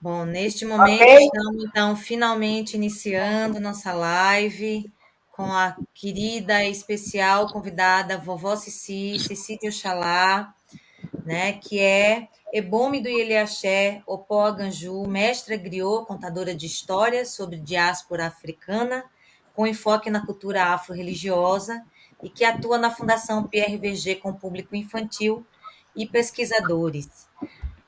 Bom, neste Ok? momento estamos, então, finalmente iniciando nossa live com a querida e especial convidada, vovó Cici, Cici de Oxalá, né, que é Ebome do Ilhaxé, Opó Ganju, mestra griot, contadora de histórias sobre diáspora africana, com enfoque na cultura afro-religiosa, e que atua na Fundação PRVG com público infantil e pesquisadores.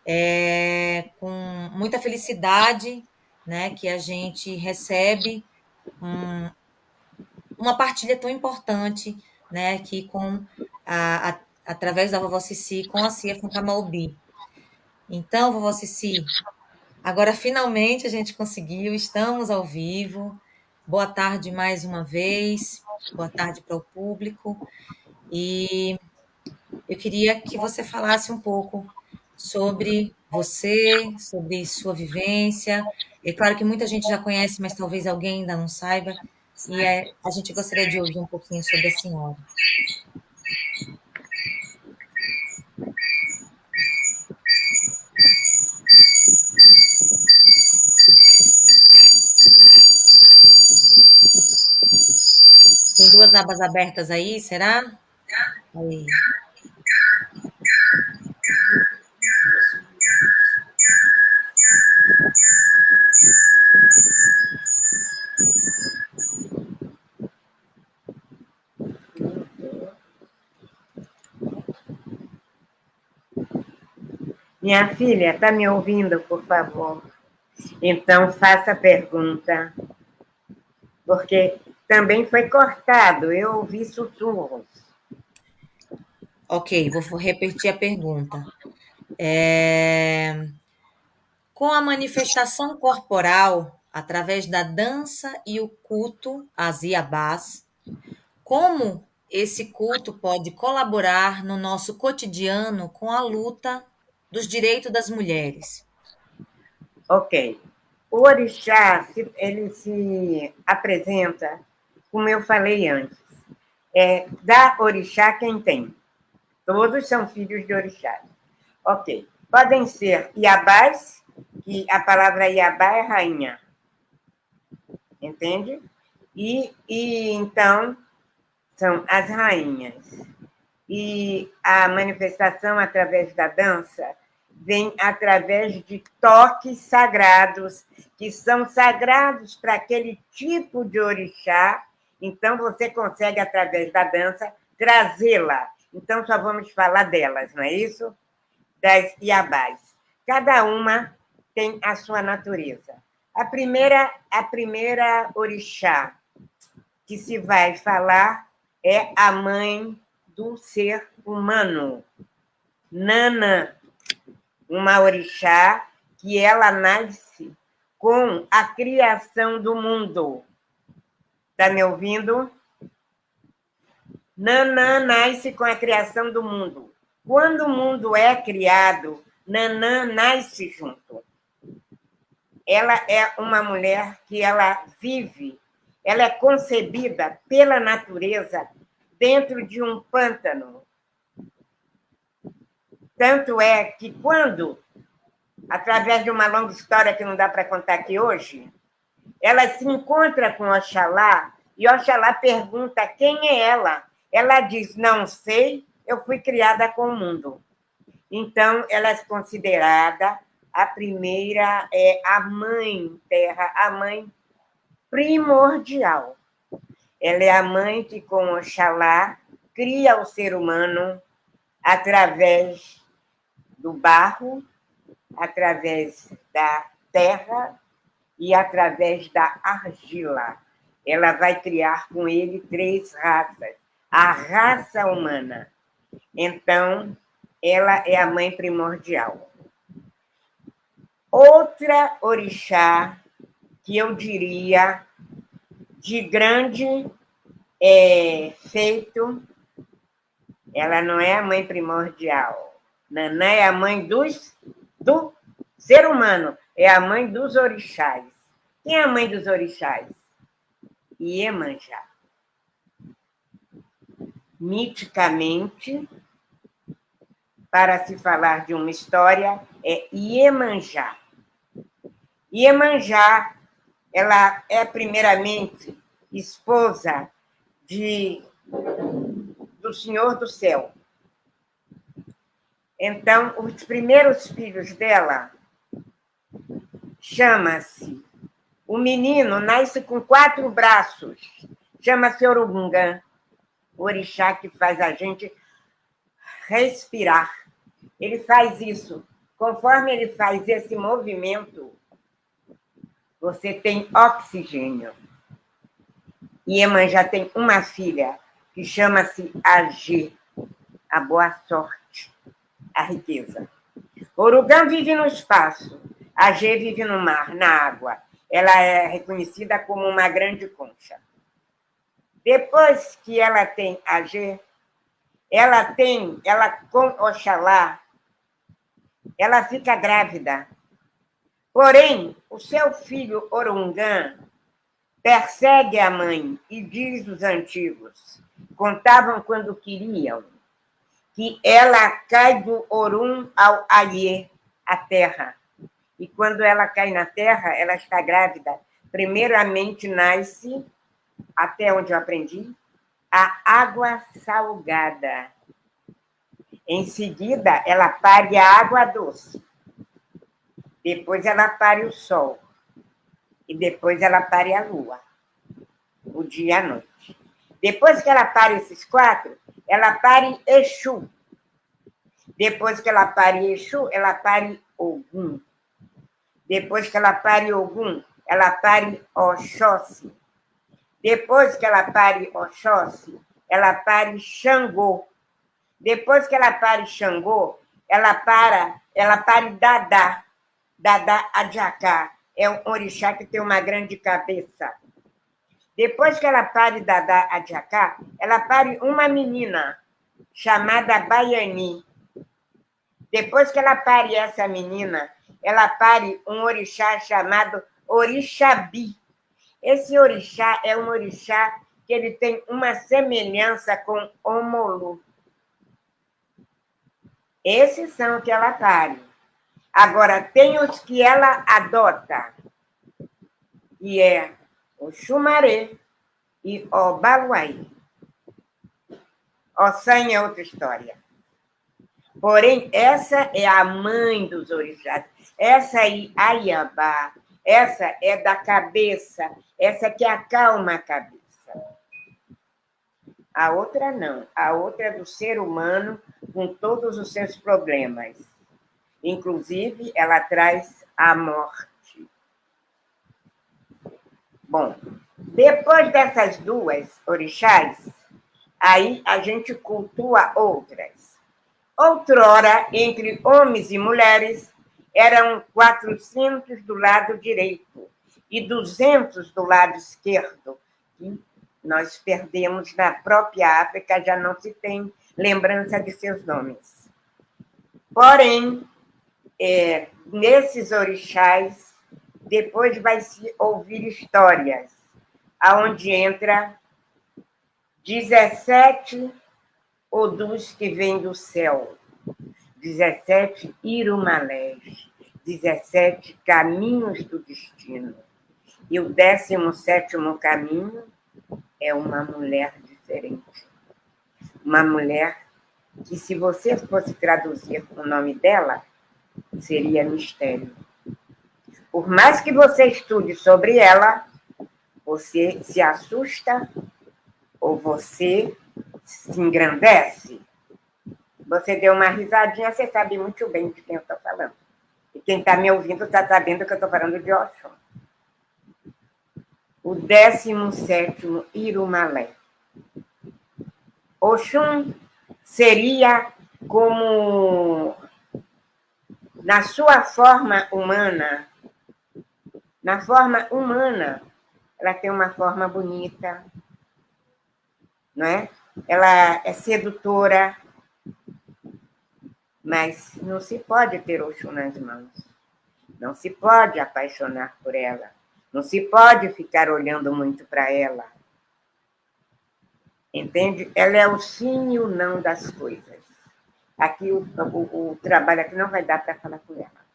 É com muita felicidade, né, que a gente recebe um, uma partilha tão importante, né, aqui com através da vovó Cici com a Cia Funkamaobi. Então, vovó Cici, agora finalmente a gente conseguiu, estamos ao vivo. Boa tarde mais uma vez. Boa tarde para o público. E eu queria que você falasse um pouco sobre você, sobre sua vivência. É claro que muita gente já conhece, mas talvez alguém ainda não saiba. A gente gostaria de ouvir um pouquinho sobre a senhora. Tem duas abas abertas aí, será? Aí. Minha filha, está me ouvindo, por favor? Então, faça a pergunta, porque também foi cortado, eu ouvi sussurros. Ok, vou repetir a pergunta. É, Com a manifestação corporal, através da dança e o culto às Iabás, como esse culto pode colaborar no nosso cotidiano com a luta dos direitos das mulheres? Ok. O orixá, ele se apresenta, como eu falei antes, da orixá quem tem. Todos são filhos de orixá. Ok. Podem ser iabás, que a palavra iabá é rainha, entende? E então são as rainhas. E a manifestação através da dança vem através de toques sagrados, que são sagrados para aquele tipo de orixá. Então, você consegue, através da dança, trazê-la. Então, só vamos falar delas, não é isso? Das iabás. Cada uma tem a sua natureza. A primeira orixá que se vai falar é a mãe do ser humano, Nana, uma orixá que ela nasce com a criação do mundo. Está me ouvindo? Nanã nasce com a criação do mundo. Quando o mundo é criado, Nanã nasce junto. Ela é uma mulher que ela vive, ela é concebida pela natureza dentro de um pântano. Tanto é que quando, através de uma longa história que não dá para contar aqui hoje, ela se encontra com Oxalá e Oxalá pergunta quem é ela. Ela diz, não sei, eu fui criada com o mundo. Então, ela é considerada a primeira, a mãe terra, a mãe primordial. Ela é a mãe que, com Oxalá, cria o ser humano através do barro, através da terra e através da argila. Ela vai criar com ele 3 raças. A raça humana. Então, ela é a mãe primordial. Outra orixá que eu diria de grande feito, ela não é a mãe primordial. Nanã é a mãe do ser humano, é a mãe dos orixás. Quem é a mãe dos orixás? Iemanjá. Miticamente, para se falar de uma história, é Iemanjá. Iemanjá, ela é primeiramente esposa do Senhor do Céu. Então, os primeiros filhos dela chama-se... O menino nasce com 4 braços, chama-se Orungan, o orixá que faz a gente respirar. Ele faz isso. Conforme ele faz esse movimento, você tem oxigênio. Iemanjá tem uma filha que chama-se Agê, a boa sorte, a riqueza. Orungan vive no espaço, Agê vive no mar, na água. Ela é reconhecida como uma grande concha. Depois que ela tem Agê, ela com Oxalá, ela fica grávida. Porém, o seu filho Orungan persegue a mãe e diz os antigos, contavam quando queriam, que ela cai do Orun ao Ayê, a terra. E quando ela cai na terra, ela está grávida. Primeiramente nasce, até onde eu aprendi, a água salgada. Em seguida, ela pare a água doce. Depois ela pare o sol. E depois ela pare a lua, o dia e a noite. Depois que ela pare esses 4, ela pare Exu. Depois que ela pare Exu, ela pare Ogum. Depois que ela pare Ogum, ela pare Oxóssi. Depois que ela pare Oxóssi, ela pare Xangô. Depois que ela pare Xangô, ela pare Dadá. Dadá Adjacá. É um orixá que tem uma grande cabeça. Depois que ela pare Dadá Adjacá, ela pare uma menina chamada Baiani. Depois que ela pare essa menina, ela pare um orixá chamado Orixabi. Esse orixá é um orixá que ele tem uma semelhança com Omolu. Esses são que ela pare. Agora, tem os que ela adota, que é o Xumaré e o Baluaí. Ossan é outra história. Porém, essa é a mãe dos orixás. Essa aí, Ayabá, essa é da cabeça, essa que acalma a cabeça. A outra não. A outra é do ser humano com todos os seus problemas. Inclusive, ela traz a morte. Bom, depois dessas 2 orixás, aí a gente cultua outras. Outrora, entre homens e mulheres, eram 400 do lado direito e 200 do lado esquerdo. E nós perdemos na própria África, já não se tem lembrança de seus nomes. Porém, nesses orixás, depois vai se ouvir histórias, aonde entra 17 Odus que vêm do céu, 17 Irumalés, 17 caminhos do destino. E o 17º caminho é uma mulher diferente. Uma mulher que, se você fosse traduzir o nome dela, seria mistério. Por mais que você estude sobre ela, você se assusta ou você se engrandece. Você deu uma risadinha, você sabe muito bem de quem eu estou falando. E quem está me ouvindo está sabendo que eu estou falando de Oxum. O 17º Irumalé. Oxum seria como, na sua forma humana, ela tem uma forma bonita, não é? Ela é sedutora, mas não se pode ter Oxum nas mãos. Não se pode apaixonar por ela. Não se pode ficar olhando muito para ela. Entende? Ela é o sim e o não das coisas. Aqui o trabalho aqui não vai dar para falar com ela,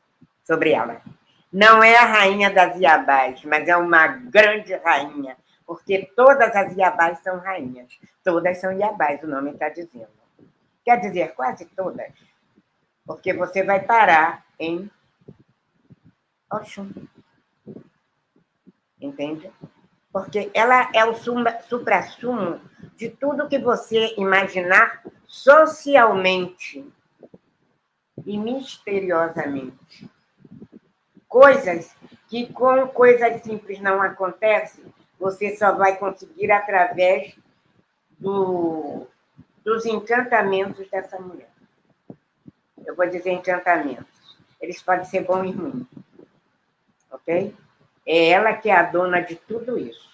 sobre ela. Não é a rainha das Iabás, mas é uma grande rainha, porque todas as Iabás são rainhas. Todas são Iabás, o nome está dizendo. Quer dizer, quase todas. Porque você vai parar em Oxum. Entende? Porque ela é o suprassumo de tudo que você imaginar socialmente e misteriosamente. Coisas que com coisas simples não acontecem, você só vai conseguir através dos encantamentos dessa mulher. Eu vou dizer encantamentos. Eles podem ser bons e ruins. Ok? É ela que é a dona de tudo isso.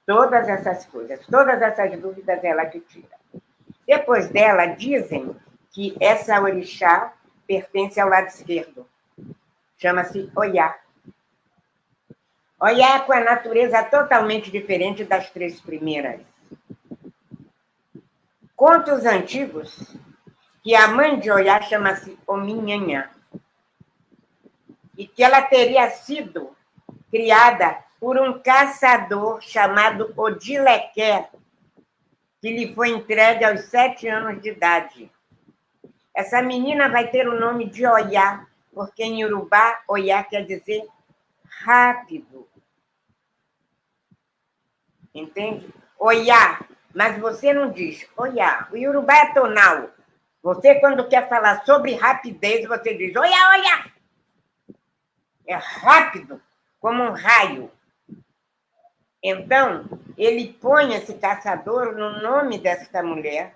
Todas essas coisas, todas essas dúvidas, ela que tira. Depois dela, dizem que essa orixá pertence ao lado esquerdo. Chama-se Oiá. Oiá com a natureza totalmente diferente das três primeiras. Contos antigos que a mãe de Oiá chama-se Ominhanhã. E que ela teria sido criada por um caçador chamado Odilequé, que lhe foi entregue aos 7 anos de idade. Essa menina vai ter o nome de Oiá, porque em Urubá, Oiá quer dizer rápido. Entende? Oiá, mas você não diz Oiá. O Urubá é tonal. Você, quando quer falar sobre rapidez, você diz Oiá, Oiá. É rápido, como um raio. Então, ele põe esse caçador no nome dessa mulher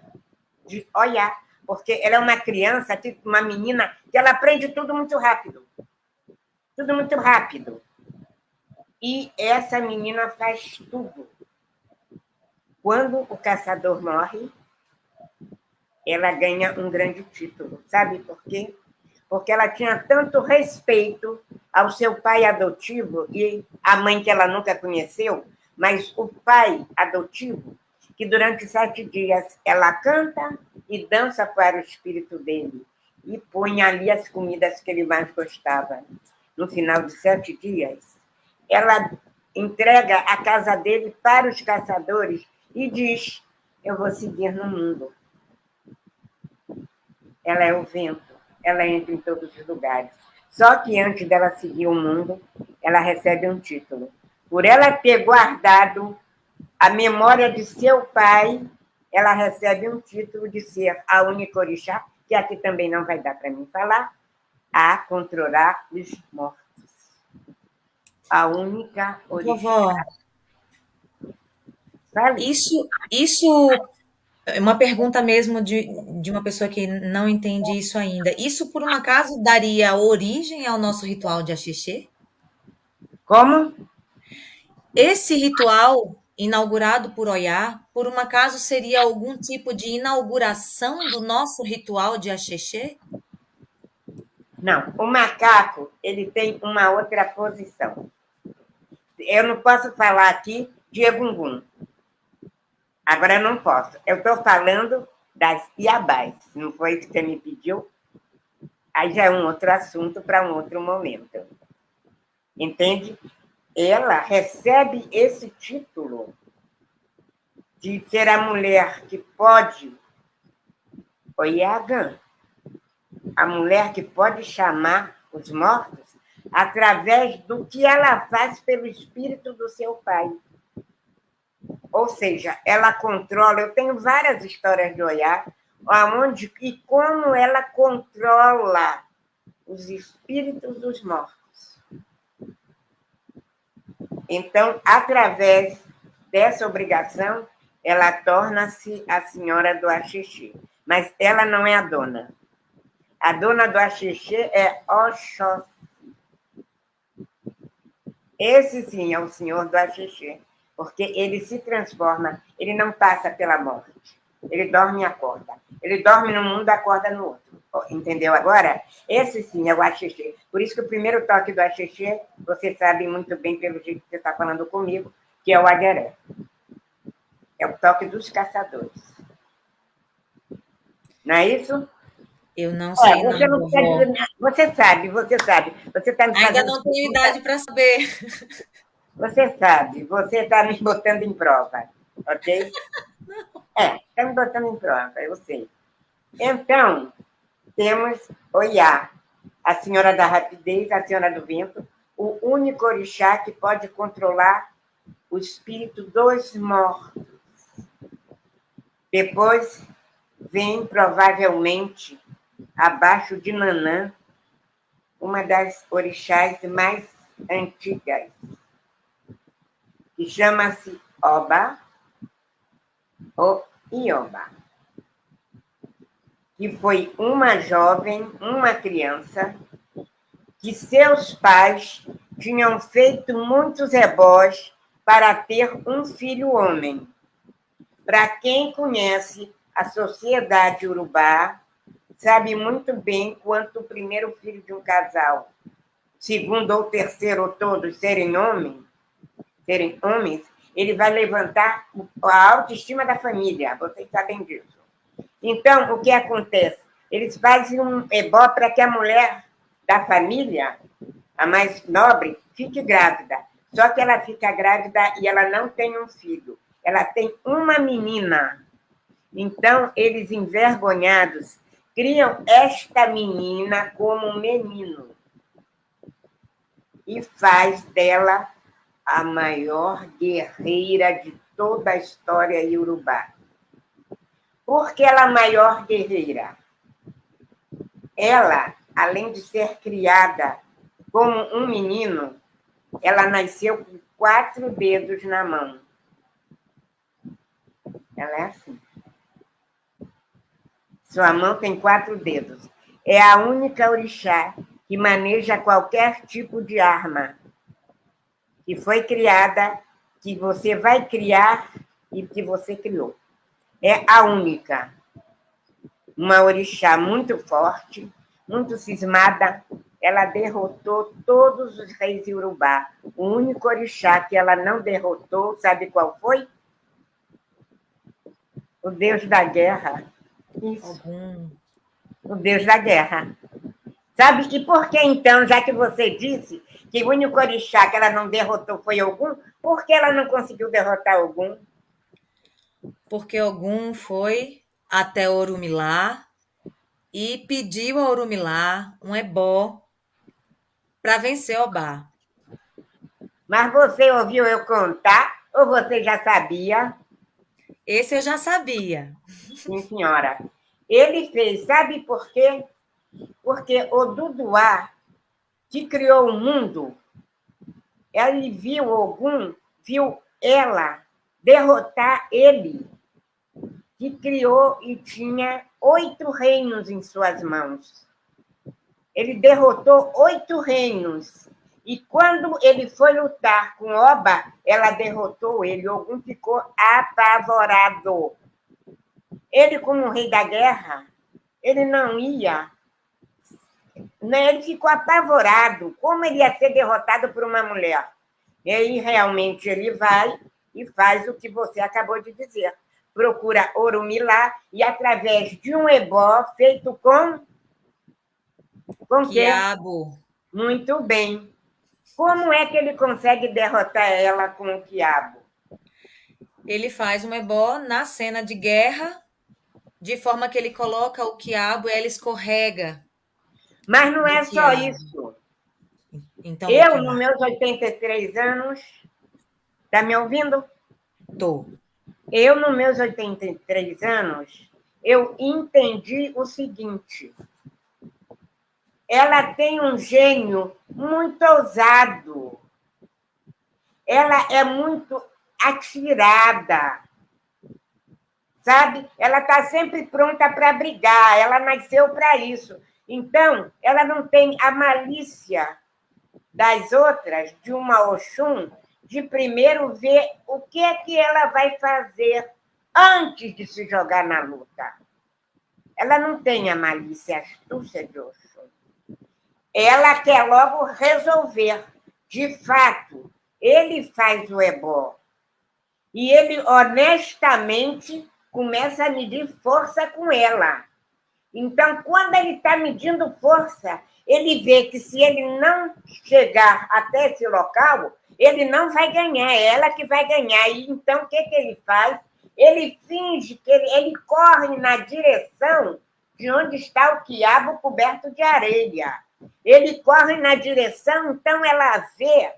de Oiá, porque ela é uma criança, tipo uma menina, que ela aprende tudo muito rápido. Tudo muito rápido. E essa menina faz tudo. Quando o caçador morre, ela ganha um grande título. Sabe por quê? Porque ela tinha tanto respeito ao seu pai adotivo e a mãe que ela nunca conheceu, mas o pai adotivo, que durante 7 dias ela canta e dança para o espírito dele e põe ali as comidas que ele mais gostava. No final de 7 dias, ela entrega a casa dele para os caçadores e diz: eu vou seguir no mundo. Ela é o vento, ela entra em todos os lugares. Só que antes dela seguir o mundo, ela recebe um título. Por ela ter guardado a memória de seu pai, ela recebe um título de ser a única orixá, que aqui também não vai dar para mim falar, a controlar os mortos. A única orixá. Vovó, Sabe? isso é uma pergunta mesmo de uma pessoa que não entende isso ainda. Isso, por um acaso, daria origem ao nosso ritual de Axixê? Como? Esse ritual, inaugurado por Oyá, por um acaso seria algum tipo de inauguração do nosso ritual de Axixê? Não, o macaco ele tem uma outra posição. Eu não posso falar aqui de Egungun. Agora eu não posso. Eu estou falando das Iabás. Não foi isso que você me pediu? Aí já é um outro assunto para um outro momento. Entende? Ela recebe esse título de ser a mulher que pode, Oiagã, a mulher que pode chamar os mortos através do que ela faz pelo espírito do seu pai. Ou seja, ela controla. Eu tenho várias histórias de Oiá, aonde e como ela controla os espíritos dos mortos. Então, através dessa obrigação, ela torna-se a senhora do Axixi. Mas ela não é a dona. A dona do Axixi é Oxóssi. Esse sim é o senhor do Axixi, porque ele se transforma, ele não passa pela morte. Ele dorme e acorda. Ele dorme num mundo e acorda no outro. Entendeu agora? Esse sim é o Axixi. Por isso que o primeiro toque do Axixi, você sabe muito bem pelo jeito que você está falando comigo, que é o Agueré. É o toque dos caçadores. Não é isso? Eu não sei não, Você não quer dizer vovó. nada. Você sabe, você sabe. Você está me Ainda fazendo não tenho pergunta. idade para saber. Você sabe, você está me botando em prova, ok? Está me botando em prova, eu sei. Então, temos Oiá, a senhora da rapidez, a senhora do vento, o único orixá que pode controlar o espírito dos mortos. Depois vem, provavelmente, abaixo de Nanã, uma das orixás mais antigas, que chama-se Oba ou Ioba, que foi uma jovem, uma criança, que seus pais tinham feito muitos ebós para ter um filho homem. Para quem conhece a sociedade urubá, sabe muito bem quanto o primeiro filho de um casal, segundo ou terceiro ou todos serem homens, ele vai levantar a autoestima da família, vocês sabem disso. Então, o que acontece? Eles fazem um ebó para que a mulher da família, a mais nobre, fique grávida. Só que ela fica grávida e ela não tem um filho. Ela tem uma menina. Então, eles, envergonhados, criam esta menina como um menino e faz dela a maior guerreira de toda a história iorubá. Por que ela é a maior guerreira? Ela, além de ser criada como um menino, ela nasceu com 4 dedos na mão. Ela é assim. Sua mão tem 4 dedos. É a única orixá que maneja qualquer tipo de arma, que foi criada, que você vai criar e que você criou. É a única. Uma orixá muito forte, muito cismada. Ela derrotou todos os reis iorubá. O único orixá que ela não derrotou, sabe qual foi? O deus da guerra. Isso. O deus da guerra. Sabe? E por que, então, já que você disse que o único orixá que ela não derrotou foi Ogum, por que ela não conseguiu derrotar Ogum? Porque Ogum foi até Orumilá e pediu a Orumilá um ebó para vencer Obá. Mas você ouviu eu contar ou você já sabia? Esse eu já sabia. Sim, senhora. Ele fez, sabe por quê? Porque o Duduá, que criou o mundo, ele viu Ogum, viu ela derrotar ele, que criou e tinha 8 reinos em suas mãos. Ele derrotou 8 reinos. E quando ele foi lutar com Oba, ela derrotou ele. Ogum ficou apavorado. Ele, como rei da guerra, ele não ia. Ele ficou apavorado. Como ele ia ser derrotado por uma mulher? E aí, realmente, ele vai e faz o que você acabou de dizer. Procura Orumilá e, através de um ebó feito com quê? Quiabo. Muito bem. Como é que ele consegue derrotar ela com o quiabo? Ele faz um ebó na cena de guerra, de forma que ele coloca o quiabo e ela escorrega. Mas não é só Quiabo. isso. Então, o que Eu, nos mais? meus 83 anos, está me ouvindo? Tô. Eu, nos meus 83 anos, eu entendi o seguinte: ela tem um gênio muito ousado. Ela é muito atirada, sabe? Ela está sempre pronta para brigar, ela nasceu para isso. Então, ela não tem a malícia das outras, de uma Oxum, de primeiro ver o que é que ela vai fazer antes de se jogar na luta. Ela não tem a malícia, a astúcia de Oxum. Ela quer logo resolver. De fato, ele faz o ebó. E ele, honestamente, começa a medir força com ela. Então, quando ele está medindo força, ele vê que se ele não chegar até esse local, ele não vai ganhar, é ela que vai ganhar. E então, o que ele faz? Ele finge que ele corre na direção de onde está o quiabo coberto de areia. Ele corre na direção, então ela vê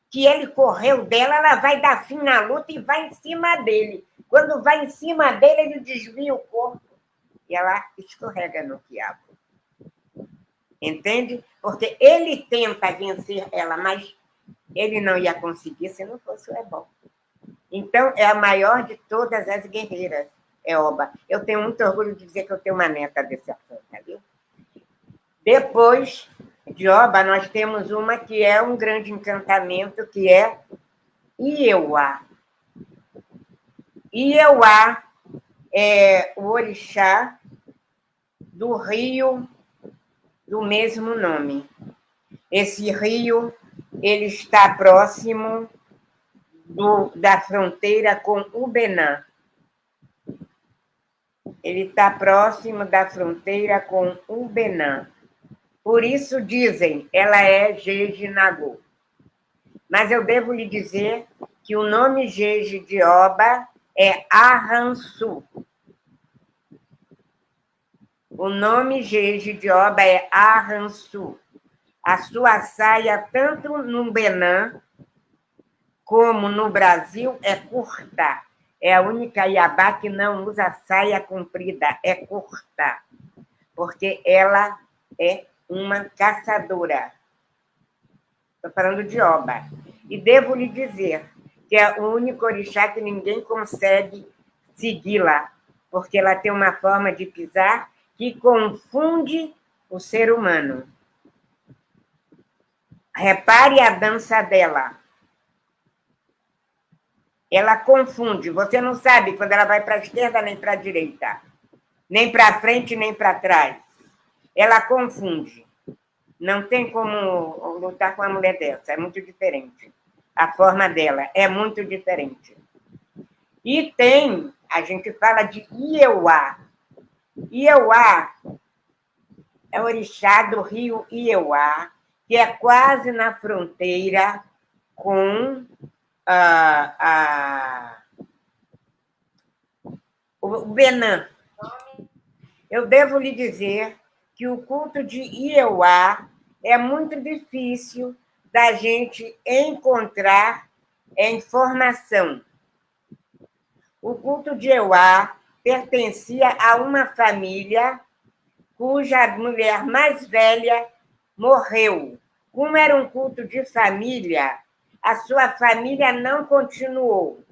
que ele correu dela, ela vai dar fim na luta e vai em cima dele. Quando vai em cima dele, ele desvia o corpo e ela escorrega no quiabo. Entende? Porque ele tenta vencer ela, mas ele não ia conseguir se não fosse o Ebó. Então, é a maior de todas as guerreiras, Eoba. Eu tenho muito orgulho de dizer que eu tenho uma neta desse afã, viu? Depois de Oba, nós temos uma que é um grande encantamento, que é Ieuá. Ieuá é o orixá do rio do mesmo nome. Esse rio ele está próximo da fronteira com o Benin. Ele está próximo da fronteira com o Benin. Por isso dizem, ela é Jeje Nagô. Mas eu devo lhe dizer que o nome Jeje de Oba é Arrançu. O nome Jeje de Oba é Arrançu. A sua saia, tanto no Benin como no Brasil, é curta. É a única Iabá que não usa saia comprida, é curta. Porque ela é uma caçadora. Estou falando de Oba. E devo lhe dizer que é o único orixá que ninguém consegue segui-la, porque ela tem uma forma de pisar que confunde o ser humano. Repare a dança dela. Ela confunde. Você não sabe quando ela vai para a esquerda nem para a direita, nem para frente nem para trás. Ela confunde. Não tem como lutar com uma mulher dessa. É muito diferente. A forma dela é muito diferente. E tem, a gente fala de Ieuá. Ieuá é o orixá do rio Ieuá, que é quase na fronteira com o Benin. Eu devo lhe dizer que o culto de Ieuá é muito difícil da gente encontrar informação. O culto de Ieuá pertencia a uma família cuja mulher mais velha morreu. Como era um culto de família, a sua família não continuou.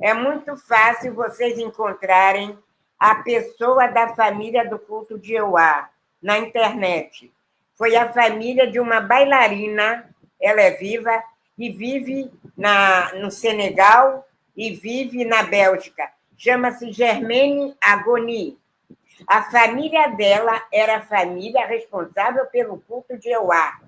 É muito fácil vocês encontrarem a pessoa da família do culto de Ieuá na internet. Foi a família de uma bailarina, ela é viva, e vive no Senegal e vive na Bélgica. Chama-se Germaine Agoni. A família dela era a família responsável pelo culto de Ieuá.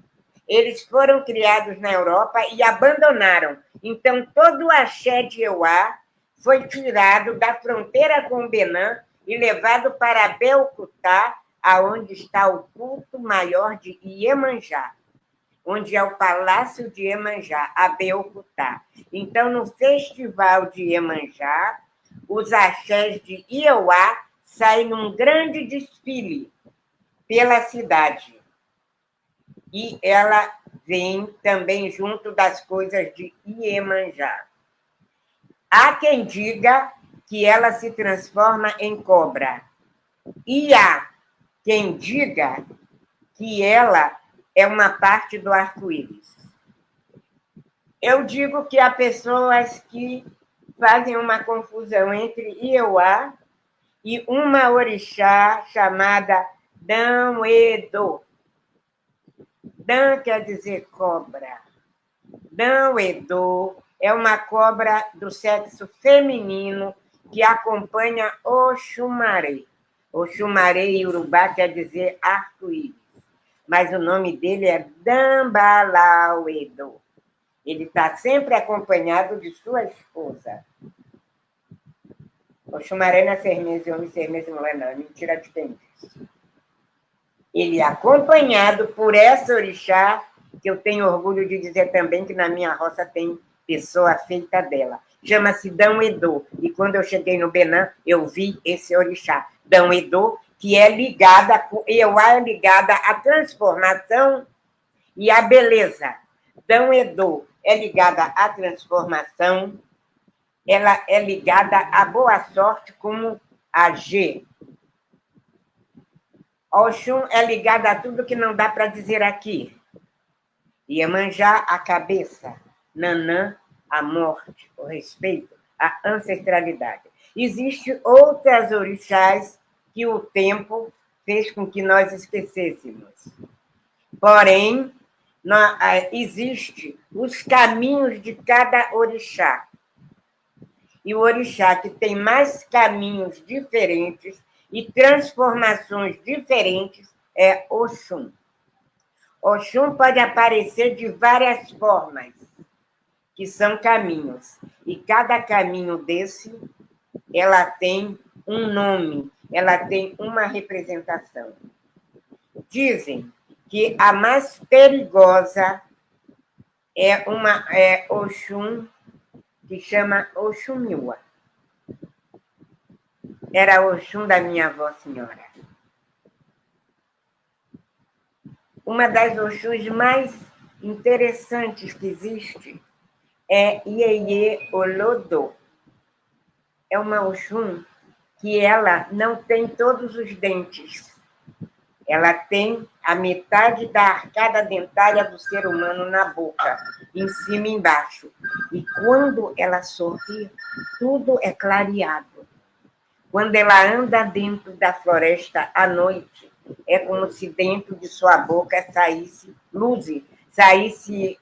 Eles foram criados na Europa e abandonaram. Então, todo o axé de Ieuá foi tirado da fronteira com o Benin e levado para Belcutá, aonde está o culto maior de Iemanjá, onde é o Palácio de Iemanjá, a Belcutá. Então, no Festival de Iemanjá, os axés de Ieuá saem num grande desfile pela cidade. E ela vem também junto das coisas de Iemanjá. Há quem diga que ela se transforma em cobra. E há quem diga que ela é uma parte do arco-íris. Eu digo que há pessoas que fazem uma confusão entre Ieuá e uma orixá chamada Dão-Edo. Dan quer dizer cobra. Dão-Edo é uma cobra do sexo feminino que acompanha Oxumaré. Oxumaré em Urubá quer dizer arco-íris, mas o nome dele é Dambalauedo. Ele está sempre acompanhado de sua esposa. Oxumaré não é 6 meses de homem, 6 meses de mulher, não. É mentira de quem diz. Ele é acompanhado por essa orixá, que eu tenho orgulho de dizer também que na minha roça tem pessoa feita dela. Chama-se Dão Edô. E quando eu cheguei no Benã, eu vi esse orixá, Dão Edô, que é ligada, Euá é ligada à transformação e à beleza. Dão Edô é ligada à transformação, ela é ligada à boa sorte, como a G. Oxum é ligada a tudo que não dá para dizer aqui. Iemanjá, a cabeça. Nanã, a morte, o respeito, a ancestralidade. Existem outras orixás que o tempo fez com que nós esquecêssemos. Porém, existem os caminhos de cada orixá. E o orixá que tem mais caminhos diferentes e transformações diferentes é Oxum. Oxum pode aparecer de várias formas, que são caminhos. E cada caminho desse, ela tem um nome, ela tem uma representação. Dizem que a mais perigosa é Oxum, que chama Oxumiwa. Era Oxum da minha avó senhora. Uma das Oxuns mais interessantes que existe é Ieye Olodô. É uma Oxum que ela não tem todos os dentes. Ela tem a metade da arcada dentária do ser humano na boca, em cima e embaixo. E quando ela sorri, tudo é clareado. Quando ela anda dentro da floresta à noite, é como se dentro de sua boca saísse luz, saísse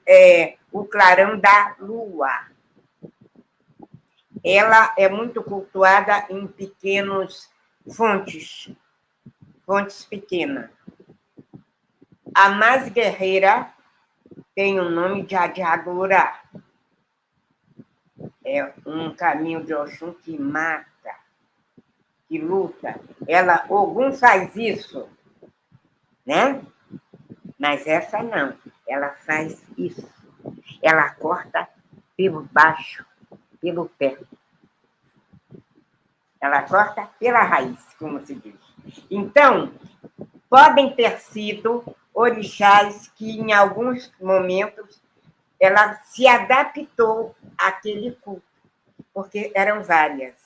o clarão da lua. Ela é muito cultuada em pequenos fontes pequenas. A mais guerreira tem o nome de Adiagura. É um caminho de Oxum que mata, que luta. Ogum faz isso, né? Mas essa não. Ela faz isso. Ela corta pelo baixo, pelo pé. Ela corta pela raiz, como se diz. Então, podem ter sido orixás que, em alguns momentos, ela se adaptou àquele culto, porque eram várias.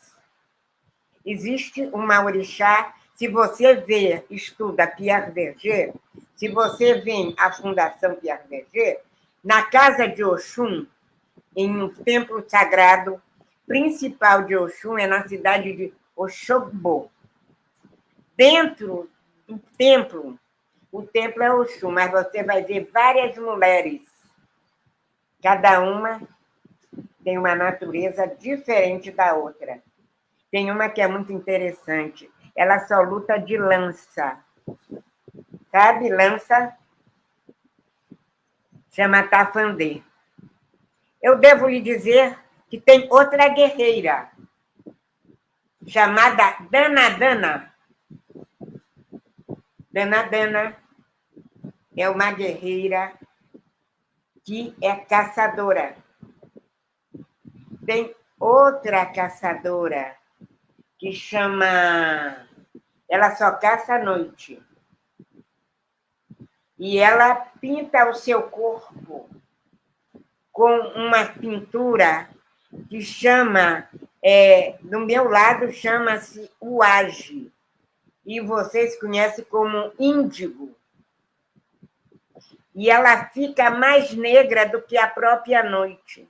Existe uma orixá, se você estuda Pierre Berger, se você vê a Fundação Pierre Berger, na casa de Oxum, em um templo sagrado principal de Oxum, é na cidade de Oxogbo. Dentro do templo, o templo é Oxum, mas você vai ver várias mulheres. Cada uma tem uma natureza diferente da outra. Tem uma que é muito interessante. Ela só luta de lança. Sabe, lança? Chama Tafandê. Eu devo lhe dizer que tem outra guerreira, chamada Danadana. Danadana é uma guerreira que é caçadora. Tem outra caçadora que chama... Ela só caça à noite. E ela pinta o seu corpo com uma pintura que chama... do meu lado, chama-se Uage. E vocês conhecem como índigo. E ela fica mais negra do que a própria noite.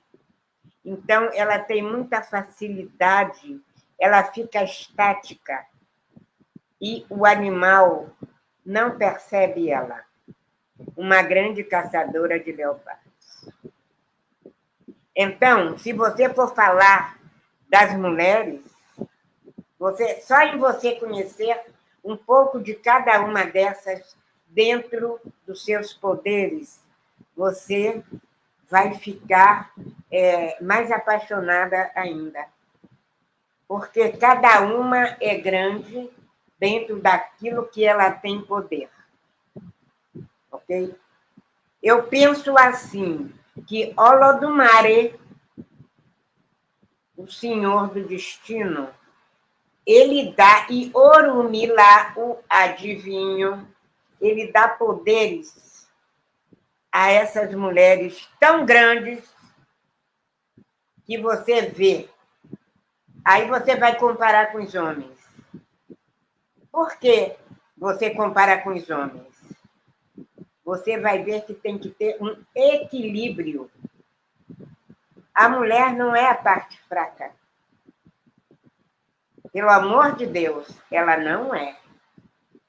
Então, ela tem muita facilidade, ela fica estática. E o animal não percebe ela. Uma grande caçadora de leopardos. Então, se você for falar das mulheres, só em você conhecer um pouco de cada uma dessas dentro dos seus poderes, você vai ficar mais apaixonada ainda. porque cada uma é grande dentro daquilo que ela tem poder. Ok? Eu penso assim, que Olodumare, o senhor do destino, ele dá, e Orunmila, o adivinho, ele dá poderes a essas mulheres tão grandes que você vê. Aí você vai comparar com os homens. Por que você compara com os homens? Você vai ver que tem que ter um equilíbrio. A mulher não é a parte fraca. Pelo amor de Deus, ela não é.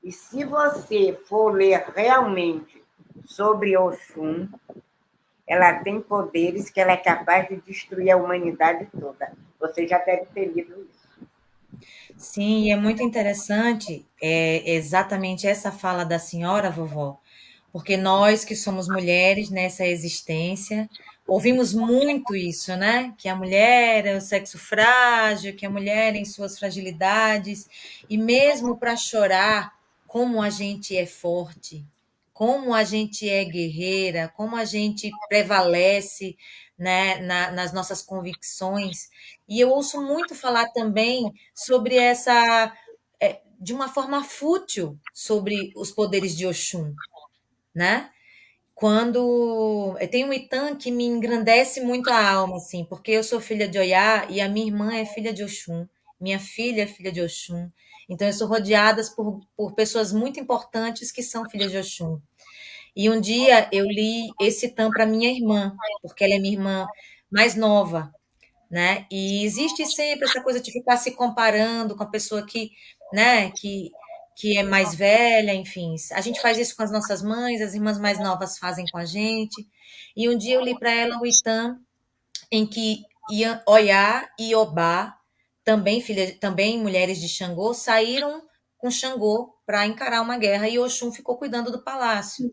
E se você for ler realmente sobre Oxum, ela tem poderes que ela é capaz de destruir a humanidade toda. Você já deve ter lido isso. Sim, é muito interessante exatamente essa fala da senhora, vovó, porque nós que somos mulheres nessa existência, ouvimos muito isso, né? Que a mulher é o sexo frágil, que a mulher em suas fragilidades, e mesmo para chorar, como a gente é forte, como a gente é guerreira, como a gente prevalece, né, nas nossas convicções. E eu ouço muito falar também sobre de uma forma fútil, sobre os poderes de Oxum, né? Quando tem um Itã que me engrandece muito a alma, assim, porque eu sou filha de Oiá e a minha irmã é filha de Oxum, minha filha é filha de Oxum. Então, eu sou rodeada por pessoas muito importantes que são filhas de Oxum. E um dia eu li esse Itã para minha irmã, porque ela é minha irmã mais nova, né? E existe sempre essa coisa de ficar se comparando com a pessoa né, que é mais velha, enfim. A gente faz isso com as nossas mães, as irmãs mais novas fazem com a gente. E um dia eu li para ela o Itã, em que Oiá e Obá, também mulheres de Xangô, saíram com Xangô para encarar uma guerra e Oxum ficou cuidando do palácio,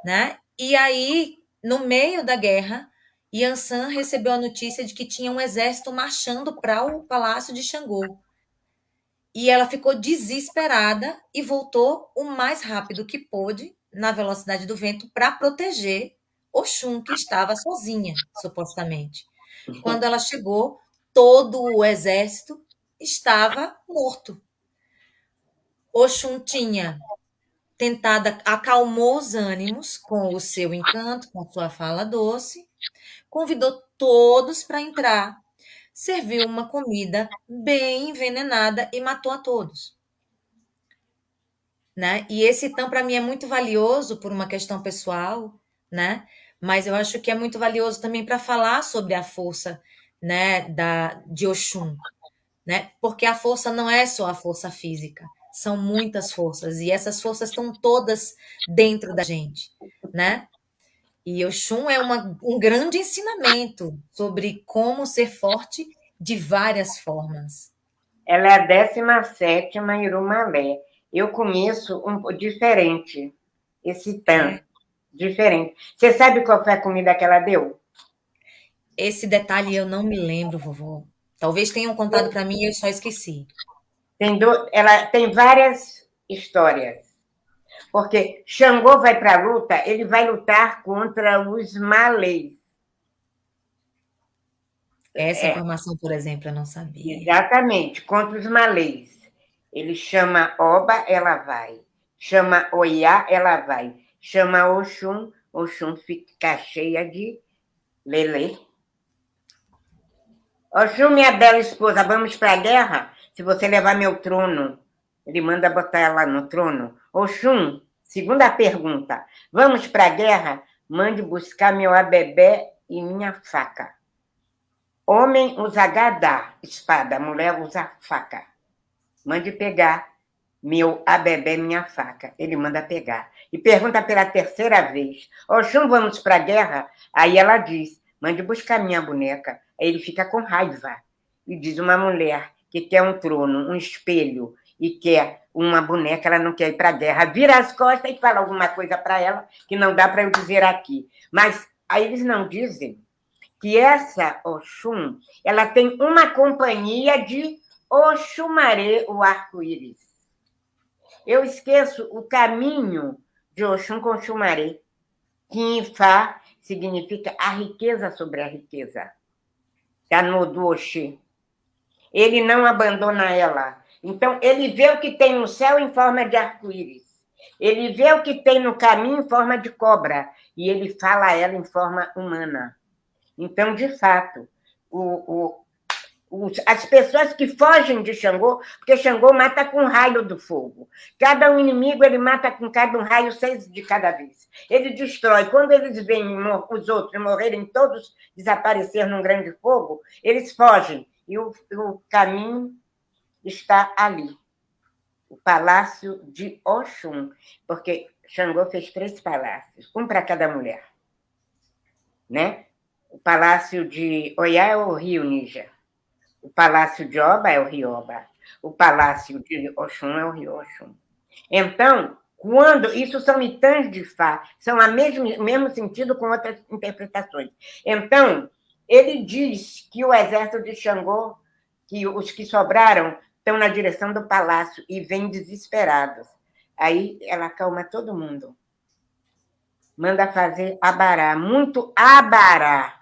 né? E aí, no meio da guerra, Yansan recebeu a notícia de que tinha um exército marchando para o palácio de Xangô. E ela ficou desesperada e voltou o mais rápido que pôde, na velocidade do vento, para proteger Oxum, que estava sozinha, supostamente. Quando ela chegou, todo o exército estava morto. Oxum tinha tentado, acalmou os ânimos com o seu encanto, com a sua fala doce, convidou todos para entrar, serviu uma comida bem envenenada e matou a todos. Né? E esse então para mim é muito valioso por uma questão pessoal, né? Mas eu acho que é muito valioso também para falar sobre a força, né, de Oxum, né? Porque a força não é só a força física, são muitas forças e essas forças estão todas dentro da gente, né? E Oxum é um grande ensinamento sobre como ser forte de várias formas. Ela é a 17ª Irumalé. Eu conheço um diferente, esse Tan, diferente. Você sabe qual foi a comida que ela deu? Esse detalhe eu não me lembro, vovó. Talvez tenham contado para mim e eu só esqueci. Ela tem várias histórias. Porque Xangô vai para a luta, ele vai lutar contra os malês. Essa informação, por exemplo, eu não sabia. Exatamente, contra os malês. Ele chama Oba, ela vai. Chama Oiá, ela vai. Chama Oxum, Oxum fica cheia de lelê. Oxum, minha bela esposa, vamos para a guerra? Se você levar meu trono, ele manda botar ela no trono. Oxum, segunda pergunta, vamos para a guerra? Mande buscar meu abebé e minha faca. Homem usa gadá, espada, mulher usa faca. Mande pegar meu abebé, minha faca. Ele manda pegar. E pergunta pela terceira vez, Oxum, vamos para a guerra? Aí ela diz, mande buscar minha boneca. Aí ele fica com raiva. E diz, uma mulher que quer um trono, um espelho, e quer uma boneca, ela não quer ir para a guerra. Vira as costas e fala alguma coisa para ela que não dá para eu dizer aqui. Mas aí eles não dizem que essa Oxum, ela tem uma companhia de Oxumaré, o arco-íris. Eu esqueço o caminho de Oxum com Oxumaré, que em Fá significa a riqueza sobre a riqueza. Está no do Oxê. Ele não abandona ela. Então, ele vê o que tem no céu em forma de arco-íris. Ele vê o que tem no caminho em forma de cobra. E ele fala a ela em forma humana. Então, de fato, as pessoas que fogem de Xangô, porque Xangô mata com raio do fogo. Cada um inimigo ele mata com cada um raio, 6 de cada vez. Ele destrói. Quando eles veem os outros morrerem todos, desaparecer num grande fogo, eles fogem. E o caminho está ali. O palácio de Oxum, porque Xangô fez 3 palácios, um para cada mulher. Né? O palácio de Oiá é o rio Níger. O palácio de Oba é o rio Oba. O palácio de Oxum é o rio Oxum. Então, quando... Isso são itãs de Fá, são o mesmo sentido com outras interpretações. Então, ele diz que o exército de Xangô, que os que sobraram, estão na direção do palácio e vêm desesperados. Aí ela acalma todo mundo. Manda fazer abará, muito abará.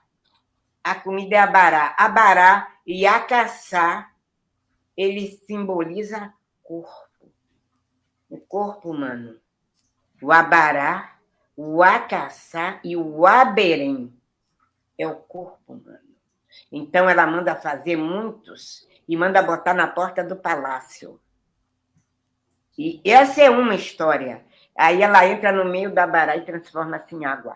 A comida é abará. Abará e acaçá, ele simboliza corpo. O corpo humano. O abará, o acaçá e o aberém é o corpo humano. Então, ela manda fazer muitos e manda botar na porta do palácio. E essa é uma história. Aí ela entra no meio da abará e transforma-se em água.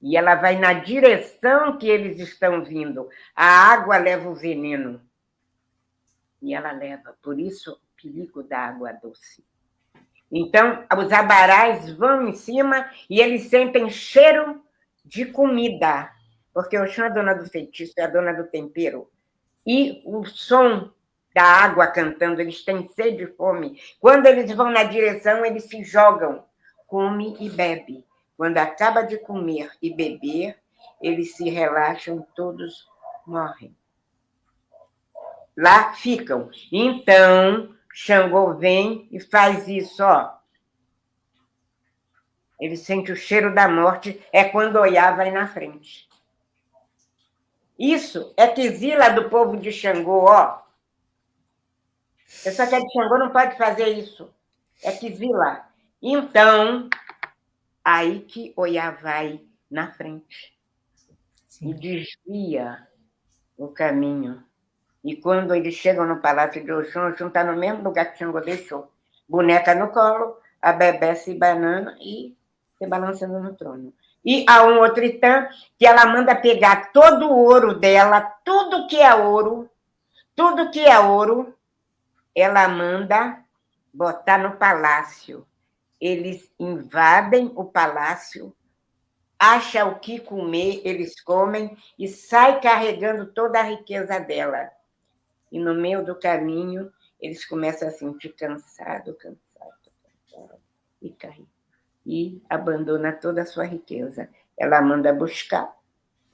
E ela vai na direção que eles estão vindo. A água leva o veneno. E ela leva, por isso, o perigo da água doce. Então, os abarás vão em cima e eles sentem cheiro de comida. Porque o Oxum é a dona do feitiço, é a dona do tempero. E o som da água cantando, eles têm sede e fome. Quando eles vão na direção, eles se jogam, come e bebe. Quando acaba de comer e beber, eles se relaxam e todos morrem. Lá ficam. Então, Xangô vem e faz isso, ó. Ele sente o cheiro da morte, é quando Oiá vai na frente. Isso é Kizila do povo de Xangô, ó. Pessoa que é de Xangô não pode fazer isso. É Kizila. Então, aí que Oiá vai na frente. Sim. E desvia o caminho. E quando eles chegam no palácio de Oxum, Oxum está no mesmo lugar que Xangô deixou. Boneca no colo, a bebê se banana e se balançando no trono. E há um outro itã que ela manda pegar todo o ouro dela, tudo que é ouro, ela manda botar no palácio. Eles invadem o palácio, acham o que comer, eles comem e saem carregando toda a riqueza dela. E no meio do caminho, eles começam a sentir cansado, e cair. E abandona toda a sua riqueza. Ela manda buscar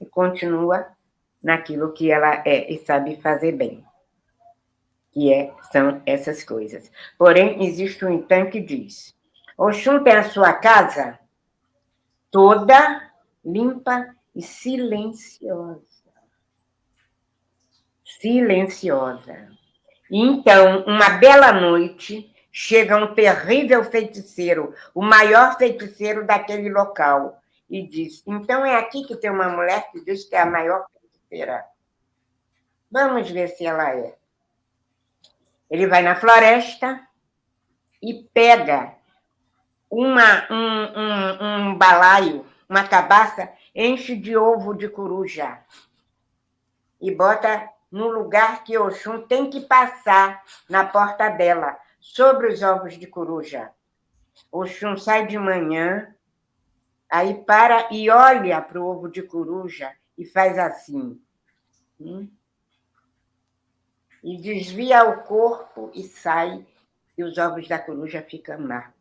e continua naquilo que ela é e sabe fazer bem. Que são essas coisas. Porém, existe um itã que diz: Oxum tem a sua casa toda limpa e silenciosa. Silenciosa. Então, uma bela noite, chega um terrível feiticeiro, o maior feiticeiro daquele local, e diz: então é aqui que tem uma mulher que diz que é a maior feiticeira. Vamos ver se ela é. Ele vai na floresta e pega um balaio, uma cabaça, enche de ovo de coruja e bota no lugar que Oxum tem que passar na porta dela, sobre os ovos de coruja. Oxum sai de manhã, aí para e olha para o ovo de coruja e faz assim. E desvia o corpo e sai, e os ovos da coruja ficam lá.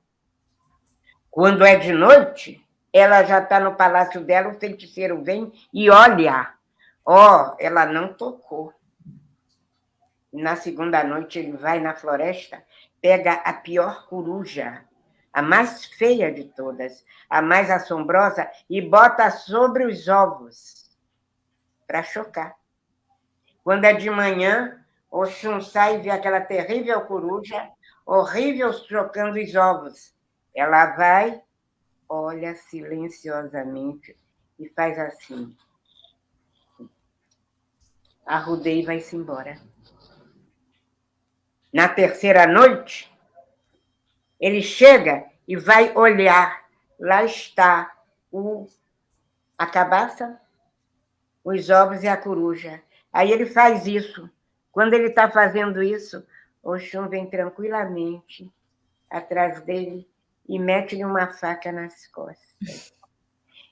Quando é de noite, ela já está no palácio dela, o feiticeiro vem e olha. Ela não tocou. Na segunda noite, ele vai na floresta, pega a pior coruja, a mais feia de todas, a mais assombrosa, e bota sobre os ovos, para chocar. Quando é de manhã, Oxum sai e vê aquela terrível coruja, horrível, chocando os ovos. Ela vai, olha silenciosamente e faz assim. Arrudeia e vai-se embora. Na terceira noite, ele chega e vai olhar. Lá está a cabaça, os ovos e a coruja. Aí ele faz isso. Quando ele está fazendo isso, Oxum vem tranquilamente atrás dele e mete-lhe uma faca nas costas.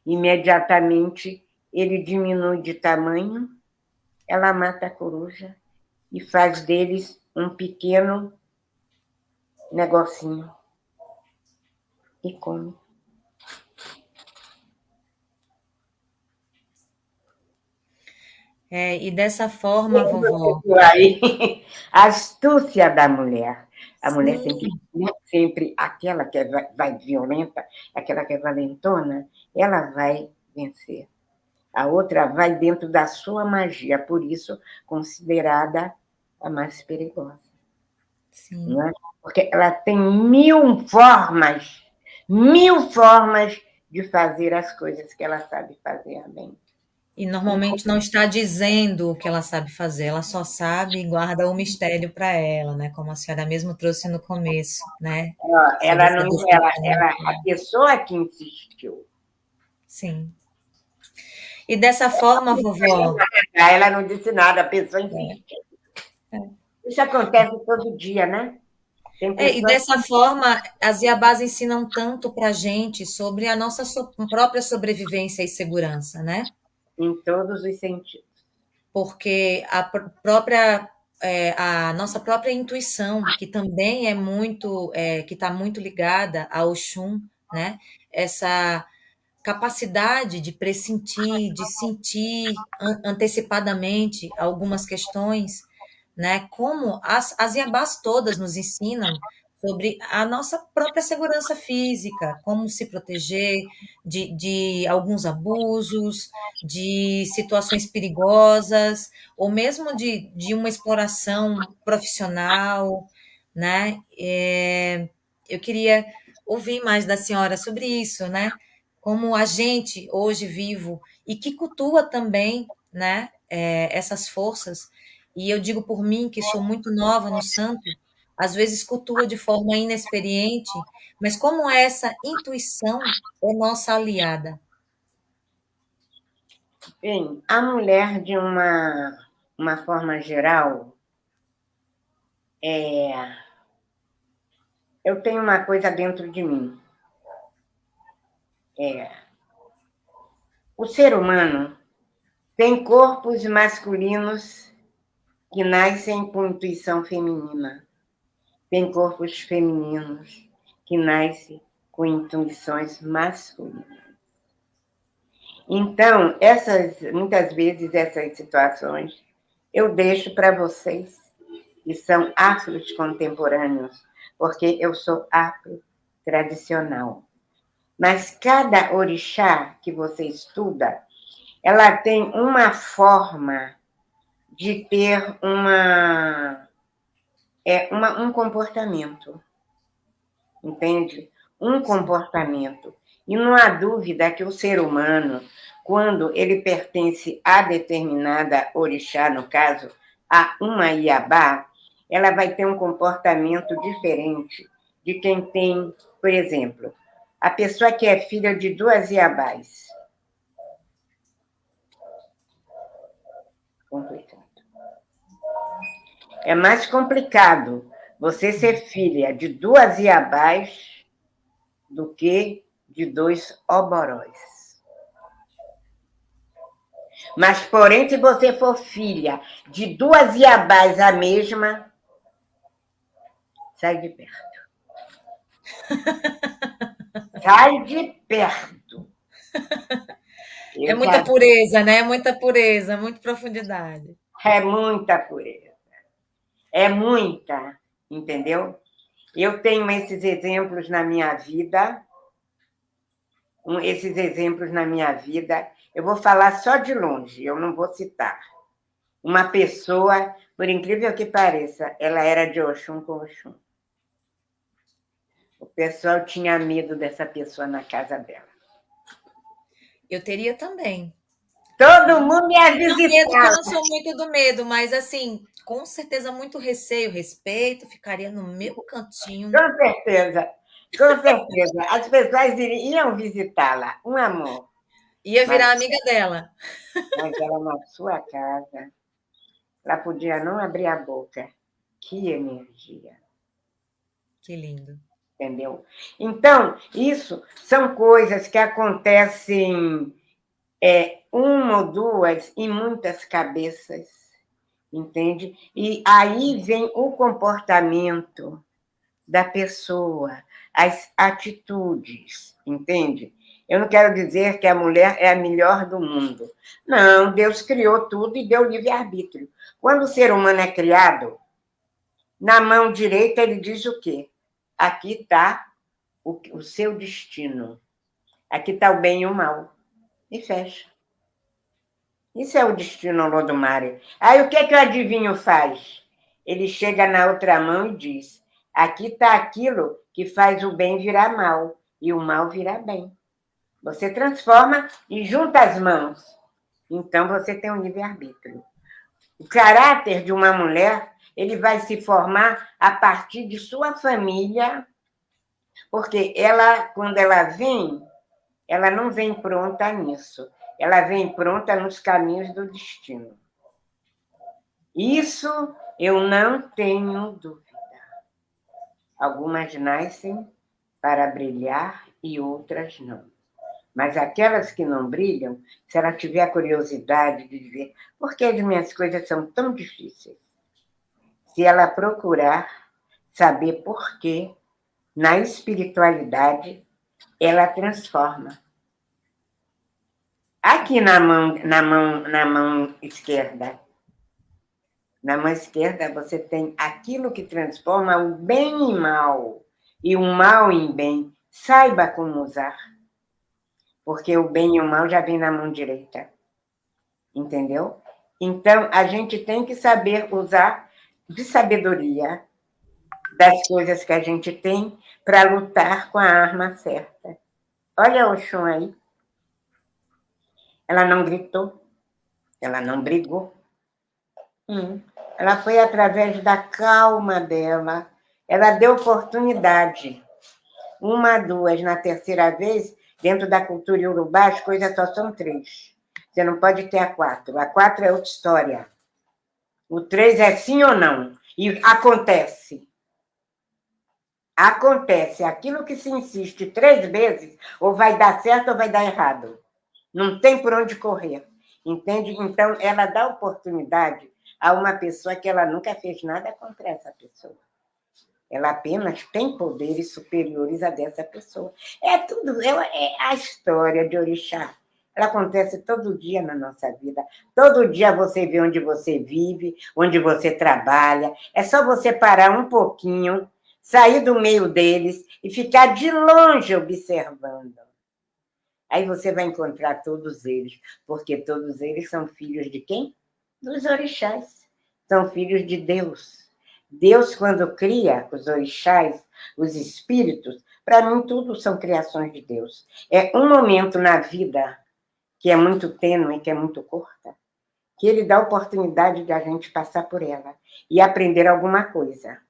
Imediatamente, ele diminui de tamanho, ela mata a coruja e faz deles um pequeno negocinho e come. E dessa forma, vovó. Aí, a astúcia da mulher. A mulher Sim. sempre aquela que vai violenta, aquela que é valentona, ela vai vencer. A outra vai dentro da sua magia, por isso considerada a mais perigosa. Sim. Não é? Porque ela tem mil formas de fazer as coisas que ela sabe fazer bem. E normalmente não está dizendo o que ela sabe fazer, ela só sabe e guarda o mistério para ela, né? Como a senhora mesmo trouxe no começo, né? Sobre Ela essa não, a disciplina. pessoa que insistiu. Sim. E dessa forma, vovó. Ela não disse nada, a pessoa insistiu. Isso acontece todo dia, né? Tem E pessoas dessa forma, as Iabás ensinam tanto para a gente sobre a nossa própria sobrevivência e segurança, né? em todos os sentidos. Porque a nossa própria intuição, que também é muito, que está muito ligada ao Oxum, né? Essa capacidade de pressentir, de sentir antecipadamente algumas questões, né? Como as Iabás todas nos ensinam sobre a nossa própria segurança física, como se proteger de alguns abusos, de situações perigosas, ou mesmo de uma exploração profissional, né? Eu queria ouvir mais da senhora sobre isso, né? Como a gente hoje vivo e que cultua também, né? Essas forças. E eu digo por mim que sou muito nova no santo, às vezes cultua de forma inexperiente, mas como essa intuição é nossa aliada. Bem, a mulher, de uma forma geral, eu tenho uma coisa dentro de mim. O ser humano tem corpos masculinos que nascem com intuição feminina. Tem corpos femininos que nascem com intuições masculinas. Então, muitas vezes, essas situações eu deixo para vocês, que são afros contemporâneos, porque eu sou afro tradicional. Mas cada orixá que você estuda, ela tem uma forma de ter um comportamento, entende? Um comportamento. E não há dúvida que o ser humano, quando ele pertence a determinada orixá, no caso, a uma Iabá, ela vai ter um comportamento diferente de quem tem, por exemplo, a pessoa que é filha de duas Iabás. Complicado. É mais complicado você ser filha de duas Iabás do que de dois oboróis. Mas, porém, se você for filha de duas Iabás a mesma, sai de perto. Sai de perto. É Eu muita já pureza, né? Muita pureza, muita profundidade. é muita pureza, é muita, entendeu? Eu tenho esses exemplos na minha vida, esses exemplos na minha vida. Eu vou falar só de longe, eu não vou citar. Uma pessoa, por incrível que pareça, ela era de Oxum com Oxum. O pessoal tinha medo dessa pessoa na casa dela. Eu teria também. Todo Eu mundo ia não medo, que eu visitá-la. não sou muito do medo, mas assim, com certeza muito receio, respeito, ficaria no meu cantinho. Com certeza, com certeza. As pessoas iam visitá-la, um amor. Ia Mas, virar amiga dela. mas ela na sua casa, ela podia não abrir a boca. Que energia, Que lindo. entendeu? Então, isso são coisas que acontecem uma ou duas em muitas cabeças, entende? E aí vem o comportamento da pessoa, as atitudes, entende? Eu não quero dizer que a mulher é a melhor do mundo. Não, Deus criou tudo e deu livre-arbítrio. Quando o ser humano é criado, na mão direita ele diz o quê? Aqui está o seu destino. Aqui está o bem e o mal. E fecha. Isso é o destino Lodomari. Aí o que o adivinho faz? Ele chega na outra mão e diz: aqui está aquilo que faz o bem virar mal e o mal virar bem. Você transforma e junta as mãos. Então você tem um livre-arbítrio. O caráter de uma mulher, ele vai se formar a partir de sua família, porque ela, quando ela não vem pronta nisso. Ela vem pronta nos caminhos do destino. Isso eu não tenho dúvida. Algumas nascem para brilhar e outras não. Mas aquelas que não brilham, se ela tiver a curiosidade de dizer por que as minhas coisas são tão difíceis, se ela procurar saber por quê, na espiritualidade, ela transforma. Aqui na mão esquerda, na mão esquerda você tem aquilo que transforma o bem em mal e o mal em bem. Saiba como usar, porque o bem e o mal já vem na mão direita. Entendeu? Então, a gente tem que saber usar de sabedoria das coisas que a gente tem para lutar com a arma certa. Olha o Oxum aí. Ela não gritou, ela não brigou. Ela foi através da calma dela. Ela deu oportunidade. Uma, duas, na terceira vez, dentro da cultura iorubá, as coisas só são três. Você não pode ter a quatro. A quatro é outra história. O três é sim ou não. E acontece. Acontece. Aquilo que se insiste três vezes, ou vai dar certo ou vai dar errado. Não tem por onde correr. Entende? Então, ela dá oportunidade a uma pessoa que ela nunca fez nada contra essa pessoa. Ela apenas tem poderes superiores a dessa pessoa. É tudo, é a história de Orixá. Ela acontece todo dia na nossa vida. Todo dia você vê onde você vive, onde você trabalha. É só você parar um pouquinho, sair do meio deles e ficar de longe observando. Aí você vai encontrar todos eles, porque todos eles são filhos de quem? Dos orixás. São filhos de Deus. Deus, quando cria os orixás, os espíritos, para mim, tudo são criações de Deus. É um momento na vida que é muito tênue, que é muito curta, que ele dá a oportunidade de a gente passar por ela e aprender alguma coisa.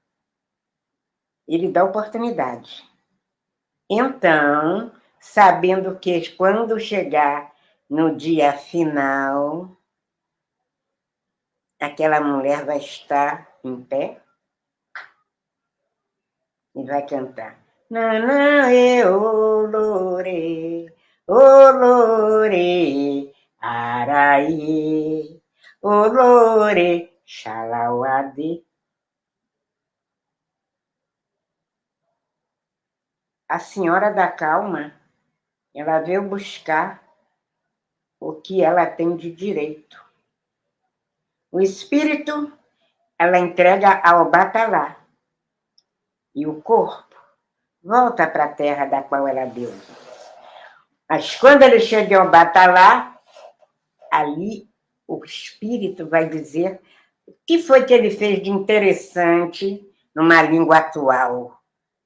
Ele dá oportunidade. Então, sabendo que quando chegar no dia final, aquela mulher vai estar em pé e vai cantar. Nanã, olore, olore, araí, olore, xalauade. A senhora da calma, Ela veio buscar o que ela tem de direito. O espírito, ela entrega ao batalá. E o corpo volta para a terra da qual ela deu. Mas quando ele chega ao batalá, ali o espírito vai dizer o que foi que ele fez de interessante numa língua atual,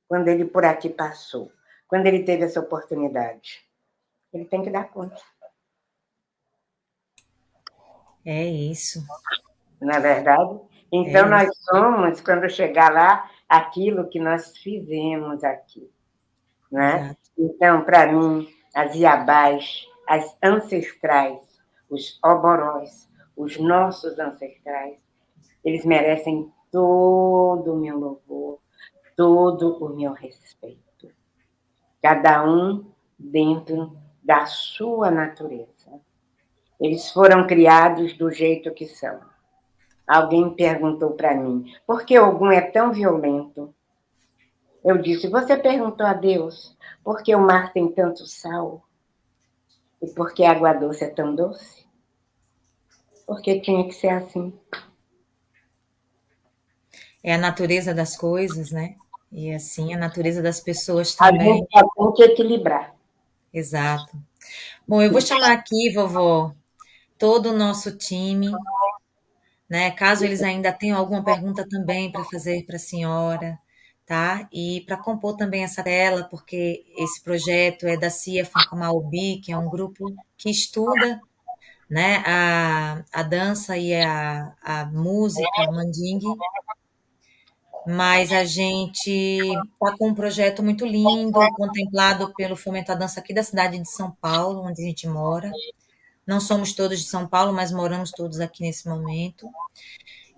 quando ele por aqui passou, quando ele teve essa oportunidade. Ele tem que dar conta. É isso. Não é verdade? Então, nós somos, quando chegar lá, aquilo que nós fizemos aqui. Né? Exato. Então, para mim, as iabás, as ancestrais, os oborós, os nossos ancestrais, eles merecem todo o meu louvor, todo o meu respeito. Cada um dentro da sua natureza. Eles foram criados do jeito que são. Alguém perguntou para mim, por que Ogum é tão violento? Eu disse, você perguntou a Deus por que o mar tem tanto sal? E por que a água doce é tão doce? Porque tinha que ser assim. É a natureza das coisas, né? E assim, a natureza das pessoas A também. gente só tem que equilibrar. Exato. Bom, eu vou chamar aqui, vovó, todo o nosso time, né? Caso eles ainda tenham alguma pergunta também para fazer para a senhora, tá? E para compor também essa tela, porque esse projeto é da CIA Fancamaobi, que é um grupo que estuda, né, a dança e a música mandingue, mas a gente está com um projeto muito lindo, contemplado pelo Fomento à Dança aqui da cidade de São Paulo, onde a gente mora. Não somos todos de São Paulo, mas moramos todos aqui nesse momento.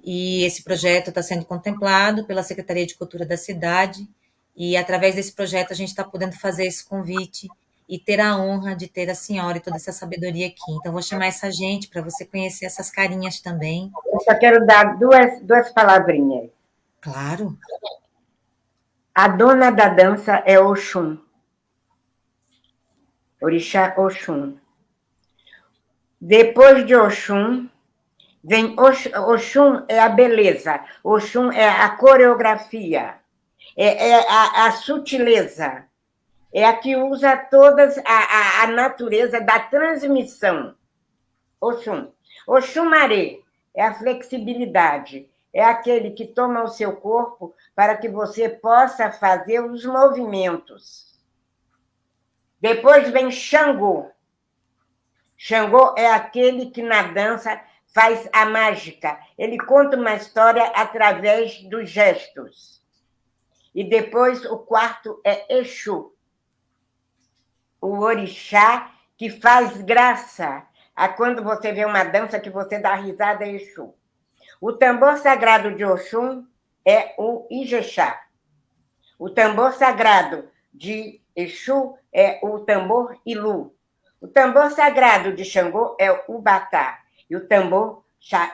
E esse projeto está sendo contemplado pela Secretaria de Cultura da cidade, e através desse projeto a gente está podendo fazer esse convite e ter a honra de ter a senhora e toda essa sabedoria aqui. Então, vou chamar essa gente para você conhecer essas carinhas também. Eu só quero dar duas palavrinhas. Claro. A dona da dança é Oxum. Orixá Oxum. Depois de Oxum, vem Oxum é a beleza, Oxum é a coreografia, é a sutileza, é a que usa toda a natureza da transmissão. Oxum. Oxumaré é a flexibilidade, é aquele que toma o seu corpo para que você possa fazer os movimentos. Depois vem Xangô. Xangô é aquele que na dança faz a mágica. Ele conta uma história através dos gestos. E depois o quarto é Exu, o orixá que faz graça a quando você vê uma dança que você dá risada, é Exu. O tambor sagrado de Oxum é o Ijexá. O tambor sagrado de Exu é o tambor Ilu. O tambor sagrado de Xangô é o Batá. E o tambor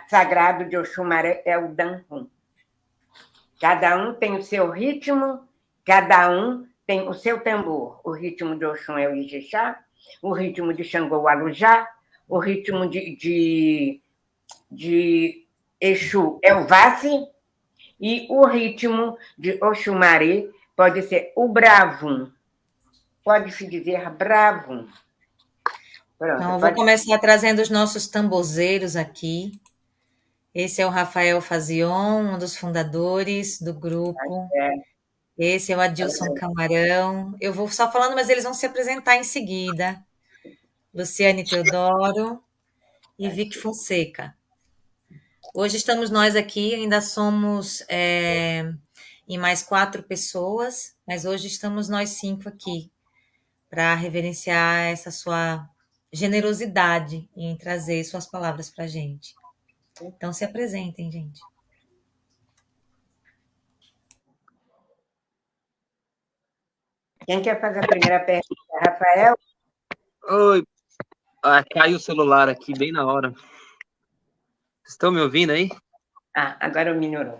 sagrado de Oxumaré é o Danrum. Cada um tem o seu ritmo, cada um tem o seu tambor. O ritmo de Oxum é o Ijexá, o ritmo de Xangô o Alujá, o ritmo de Exu é o Vassi, e o ritmo de Oxumaré pode ser o Bravum. Pode-se dizer Bravum. Pronto, então, eu vou começar trazendo os nossos tambozeiros aqui. Esse é o Rafael Fazion, um dos fundadores do grupo. Esse é o Adilson Camarão. Eu vou só falando, mas eles vão se apresentar em seguida. Luciane Teodoro e Vicky Fonseca. Hoje estamos nós aqui, ainda somos em mais 4 pessoas, mas hoje estamos nós 5 aqui para reverenciar essa sua generosidade em trazer suas palavras para a gente. Então, se apresentem, gente. Quem quer fazer a primeira pergunta? Rafael? Oi. Caiu o celular aqui bem na hora. Vocês estão me ouvindo aí? Agora melhorou.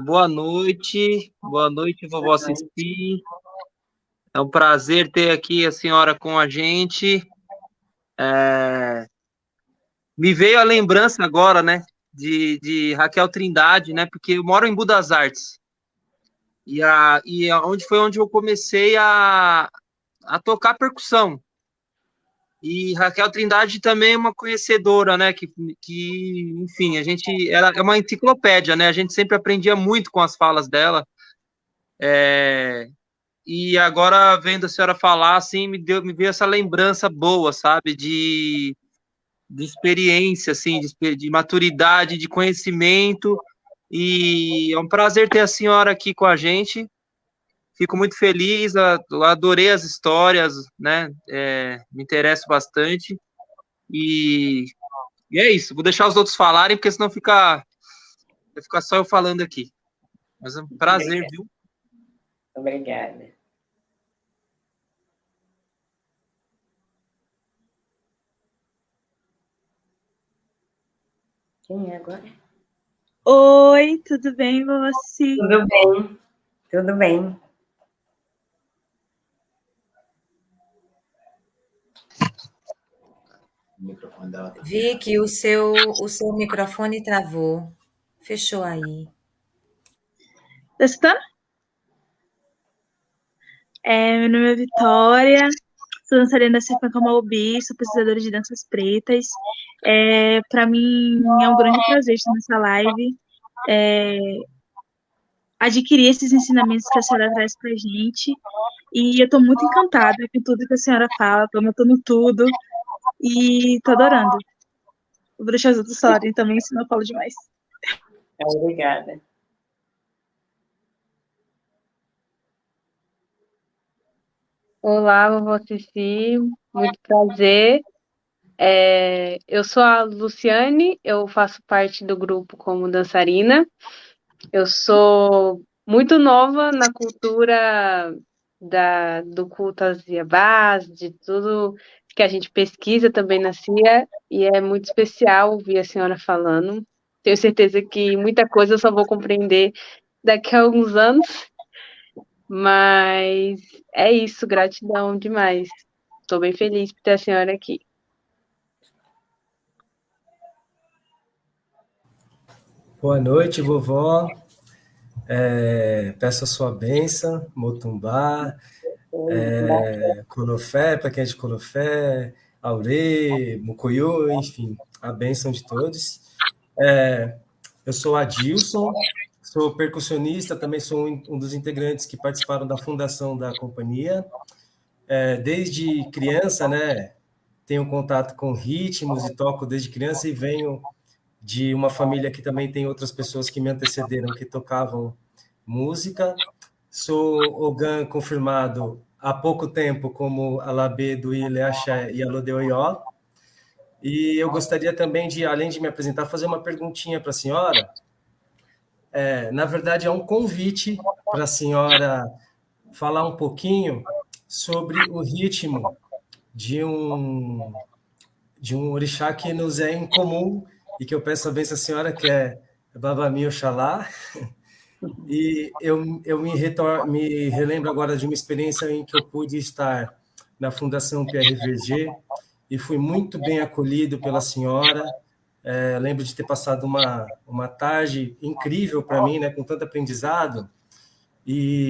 Boa noite. Boa noite, vovó Ceci. É um prazer ter aqui a senhora com a gente. Me veio a lembrança agora, né, de Raquel Trindade, né, porque eu moro em Budas Artes. Onde foi onde eu comecei a tocar percussão. E Raquel Trindade também é uma conhecedora, né? Enfim, ela é uma enciclopédia, né? A gente sempre aprendia muito com as falas dela. E agora, vendo a senhora falar, assim, me veio essa lembrança boa, sabe? De experiência, assim, de maturidade, de conhecimento. E é um prazer ter a senhora aqui com a gente. Fico muito feliz, adorei as histórias, né? Me interesso bastante. E é isso. Vou deixar os outros falarem, porque senão vai ficar só eu falando aqui. Mas é um prazer, viu? Obrigada. Quem é agora? Oi, tudo bem com você? Tudo bem, tudo bem. Vicky, o seu microfone travou. Fechou aí. Tá escutando? Meu nome é Vitória, sou dançarina da Serpa Camaubi, sou pesquisadora de danças pretas. Para mim é um grande prazer estar nessa live, adquirir esses ensinamentos que a senhora traz para a gente. E eu estou muito encantada com tudo que a senhora fala, estou anotando tudo e estou adorando. Vou deixar os outros falarem também, senão eu falo demais. Obrigada. Olá, vovó Cici, muito prazer. Eu sou a Luciane, eu faço parte do grupo como dançarina. Eu sou muito nova na cultura do culto às Iabás, de tudo que a gente pesquisa também na CIA, e é muito especial ouvir a senhora falando. Tenho certeza que muita coisa eu só vou compreender daqui a alguns anos, mas é isso, gratidão demais. Estou bem feliz por ter a senhora aqui. Boa noite, vovó. Peço a sua bênção, Motumbá, Colofé, para quem é de Colofé, Aurê, Mucuyu, enfim, a bênção de todos. Eu sou Adilson, sou percussionista, também sou um dos integrantes que participaram da fundação da companhia. Desde criança, né, tenho contato com ritmos e toco desde criança e venho de uma família que também tem outras pessoas que me antecederam que tocavam música. Sou Ogan confirmado há pouco tempo como Alabê do Ileaxé e Alodeoió. E eu gostaria também de, além de me apresentar, fazer uma perguntinha para a senhora. Na verdade, é um convite para a senhora falar um pouquinho sobre o ritmo de um orixá que nos é incomum e que eu peço a bênção à senhora, que é Babami Oxalá. E eu me relembro agora de uma experiência em que eu pude estar na Fundação PRVG e fui muito bem acolhido pela senhora. Lembro de ter passado uma tarde incrível para mim, né, com tanto aprendizado. E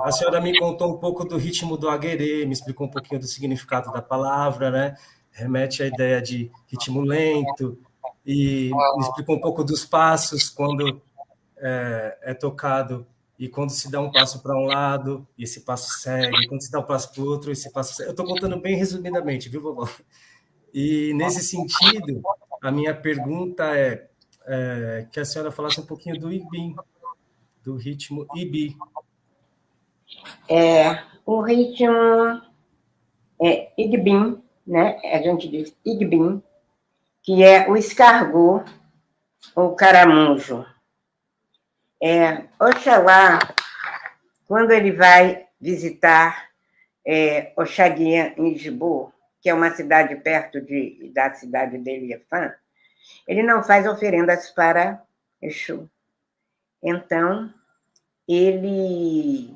a senhora me contou um pouco do ritmo do aguerê, me explicou um pouquinho do significado da palavra, né? Remete à ideia de ritmo lento, e me explicou um pouco dos passos quando é tocado e quando se dá um passo para um lado, e esse passo segue, quando se dá um passo para o outro, esse passo segue. Eu estou contando bem resumidamente, viu, vovó? E nesse sentido, a minha pergunta é que a senhora falasse um pouquinho do Ibim, do ritmo Ibi. O ritmo é Igbim, né? A gente diz Igbim, que é o escargot ou caramujo. Oxalá, quando ele vai visitar Oxaguian, em Ijibu, que é uma cidade perto da cidade de Eliefã, ele não faz oferendas para Exu. Então, ele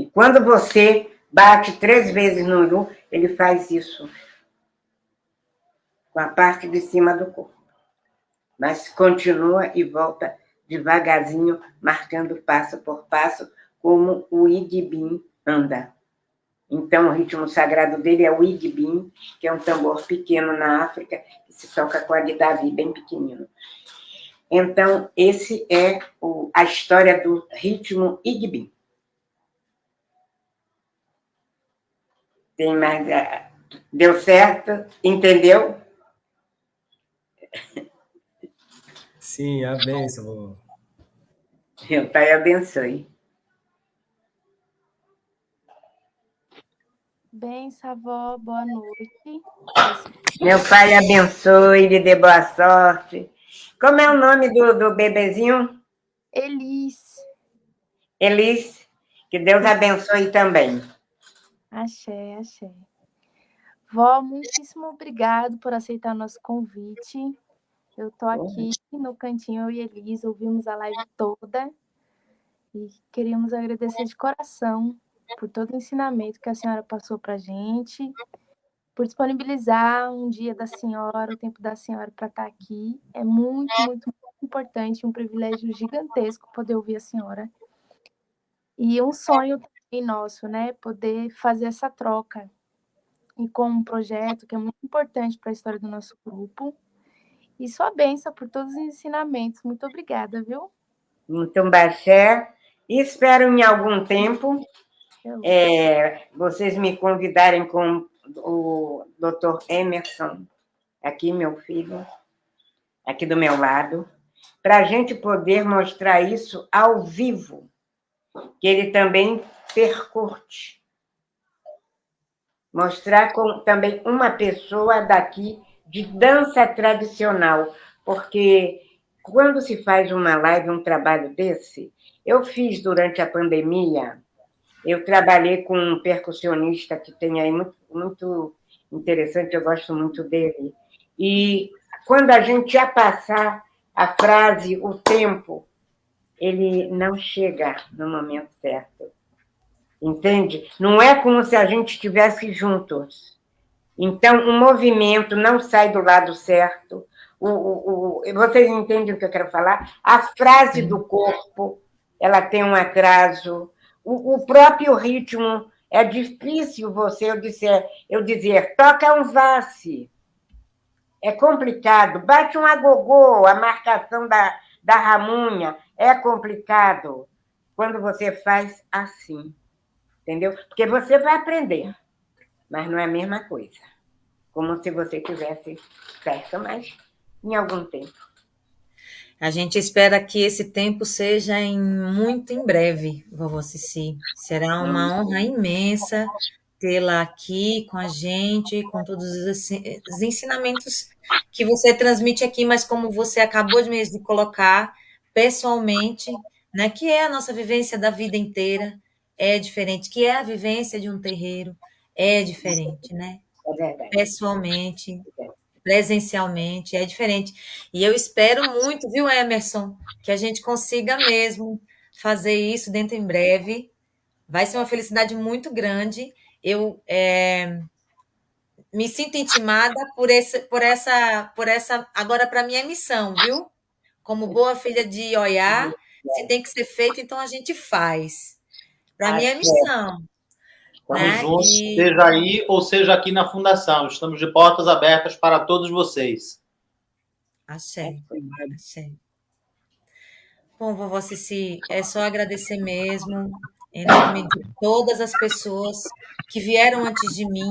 E quando você bate 3 vezes no urubu, ele faz isso com a parte de cima do corpo. Mas continua e volta devagarzinho, marcando passo por passo, como o Igbim anda. Então, o ritmo sagrado dele é o Igbim, que é um tambor pequeno na África, que se toca com a guitarra bem pequenino. Então, esse é a história do ritmo Igbim. Tem mais... Deu certo? Entendeu? Sim, a benção, vovó. Meu Pai abençoe. Benção, avó, boa noite. Meu Pai abençoe, lhe dê boa sorte. Como é o nome do bebezinho? Elis. Elis. Que Deus abençoe também. Axé, axé. Vó, muitíssimo obrigado por aceitar nosso convite. Eu tô aqui no cantinho, eu e Elis, ouvimos a live toda e queríamos agradecer de coração por todo o ensinamento que a senhora passou pra gente, por disponibilizar um dia da senhora, o tempo da senhora para estar aqui. É muito, muito, muito importante, um privilégio gigantesco poder ouvir a senhora. E um sonho também nosso, né? Poder fazer essa troca. E com um projeto que é muito importante para a história do nosso grupo. E sua bênção por todos os ensinamentos. Muito obrigada, viu? Muito baxé. Espero em algum tempo vocês me convidarem com o Dr. Emerson, aqui, meu filho, aqui do meu lado, para a gente poder mostrar isso ao vivo, que ele também percute. Mostrar também uma pessoa daqui de dança tradicional, porque quando se faz uma live, um trabalho desse, eu fiz durante a pandemia, eu trabalhei com um percussionista que tem aí muito, muito interessante, eu gosto muito dele, e quando a gente ia passar a frase, o tempo, ele não chega no momento certo. Entende? Não é como se a gente estivesse juntos. Então, o movimento não sai do lado certo. Vocês entendem o que eu quero falar? A frase do corpo, ela tem um atraso. O próprio ritmo, é difícil eu dizer, toca um valse. É complicado. Bate um agogô, a marcação da ramunha. É complicado quando você faz assim. Entendeu? Porque você vai aprender, mas não é a mesma coisa. Como se você tivesse certo, mas em algum tempo. A gente espera que esse tempo seja muito em breve, vovó Cici. Será uma honra imensa tê-la aqui com a gente, com todos os ensinamentos que você transmite aqui, mas como você acabou de colocar pessoalmente, né, que é a nossa vivência da vida inteira, é diferente, que é a vivência de um terreiro, é diferente, né? É verdade. Pessoalmente, presencialmente, é diferente. E eu espero muito, viu, Emerson, que a gente consiga mesmo fazer isso dentro em breve. Vai ser uma felicidade muito grande. Eu me sinto intimada por essa agora para minha missão, viu? Como boa filha de Oiá, se tem que ser feito, então a gente faz. Para mim é missão. Estamos Né? juntos, seja aí ou seja aqui na Fundação. Estamos de portas abertas para todos vocês. Axé. Axé. Bom, vovó Cici, é só agradecer mesmo, em nome de todas as pessoas que vieram antes de mim,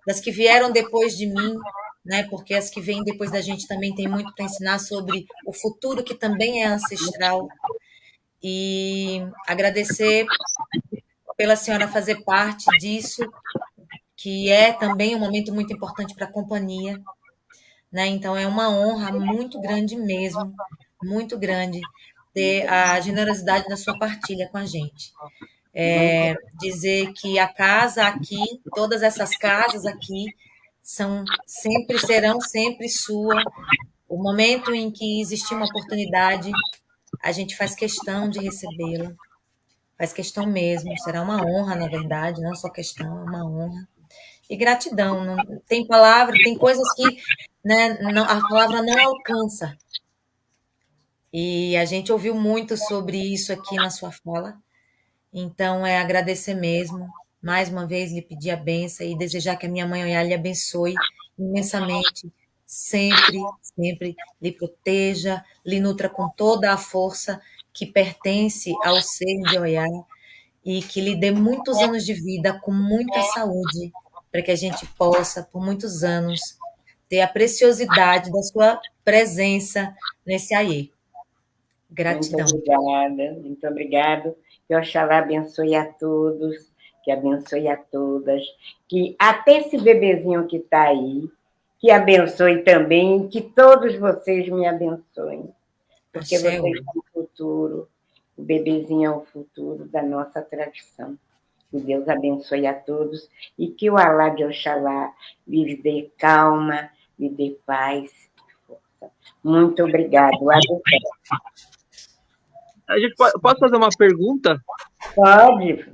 das que vieram depois de mim, né? Porque as que vêm depois da gente também tem muito para ensinar sobre o futuro, que também é ancestral. E agradecer pela senhora fazer parte disso, que é também um momento muito importante para a companhia, né? Então, é uma honra muito grande mesmo, muito grande, ter a generosidade da sua partilha com a gente. Dizer que a casa aqui, todas essas casas aqui, serão sempre sua. O momento em que existir uma oportunidade, a gente faz questão de recebê-la. faz questão mesmo, será uma honra, na verdade, não só questão, é uma honra. E gratidão, não, tem palavra, tem coisas que, né, não, a palavra não alcança. E a gente ouviu muito sobre isso aqui na sua fala, então é agradecer mesmo, mais uma vez lhe pedir a benção e desejar que a minha mãe Oyá lhe abençoe imensamente, sempre, sempre lhe proteja, lhe nutra com toda a força que pertence ao ser de Oyá e que lhe dê muitos anos de vida com muita saúde, para que a gente possa, por muitos anos, ter a preciosidade da sua presença nesse Aie. Gratidão. Muito obrigada, muito obrigado. Que Oxalá abençoe a todos, que abençoe a todas, que até esse bebezinho que está aí, que abençoe também, que todos vocês me abençoem, porque vocês são o futuro, o bebezinho é o futuro da nossa tradição. Que Deus abençoe a todos e que o Alá de Oxalá lhes dê calma, lhe dê paz e força. Muito obrigado. Posso fazer uma pergunta? Pode.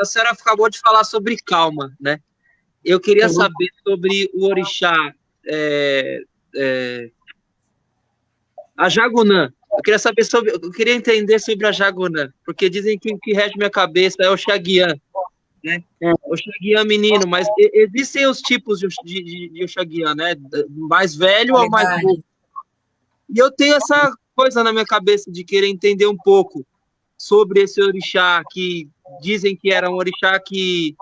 A senhora acabou de falar sobre calma, né? Eu queria saber sobre o orixá a Jagunã. Eu queria entender sobre a Jagunã, porque dizem que o que rege minha cabeça é o Oxaguiã, né? O Oxaguiã menino, mas existem os tipos de Oxaguiã, né? Mais velho ou mais novo? E eu tenho essa coisa na minha cabeça de querer entender um pouco sobre esse orixá, que dizem que era um orixá que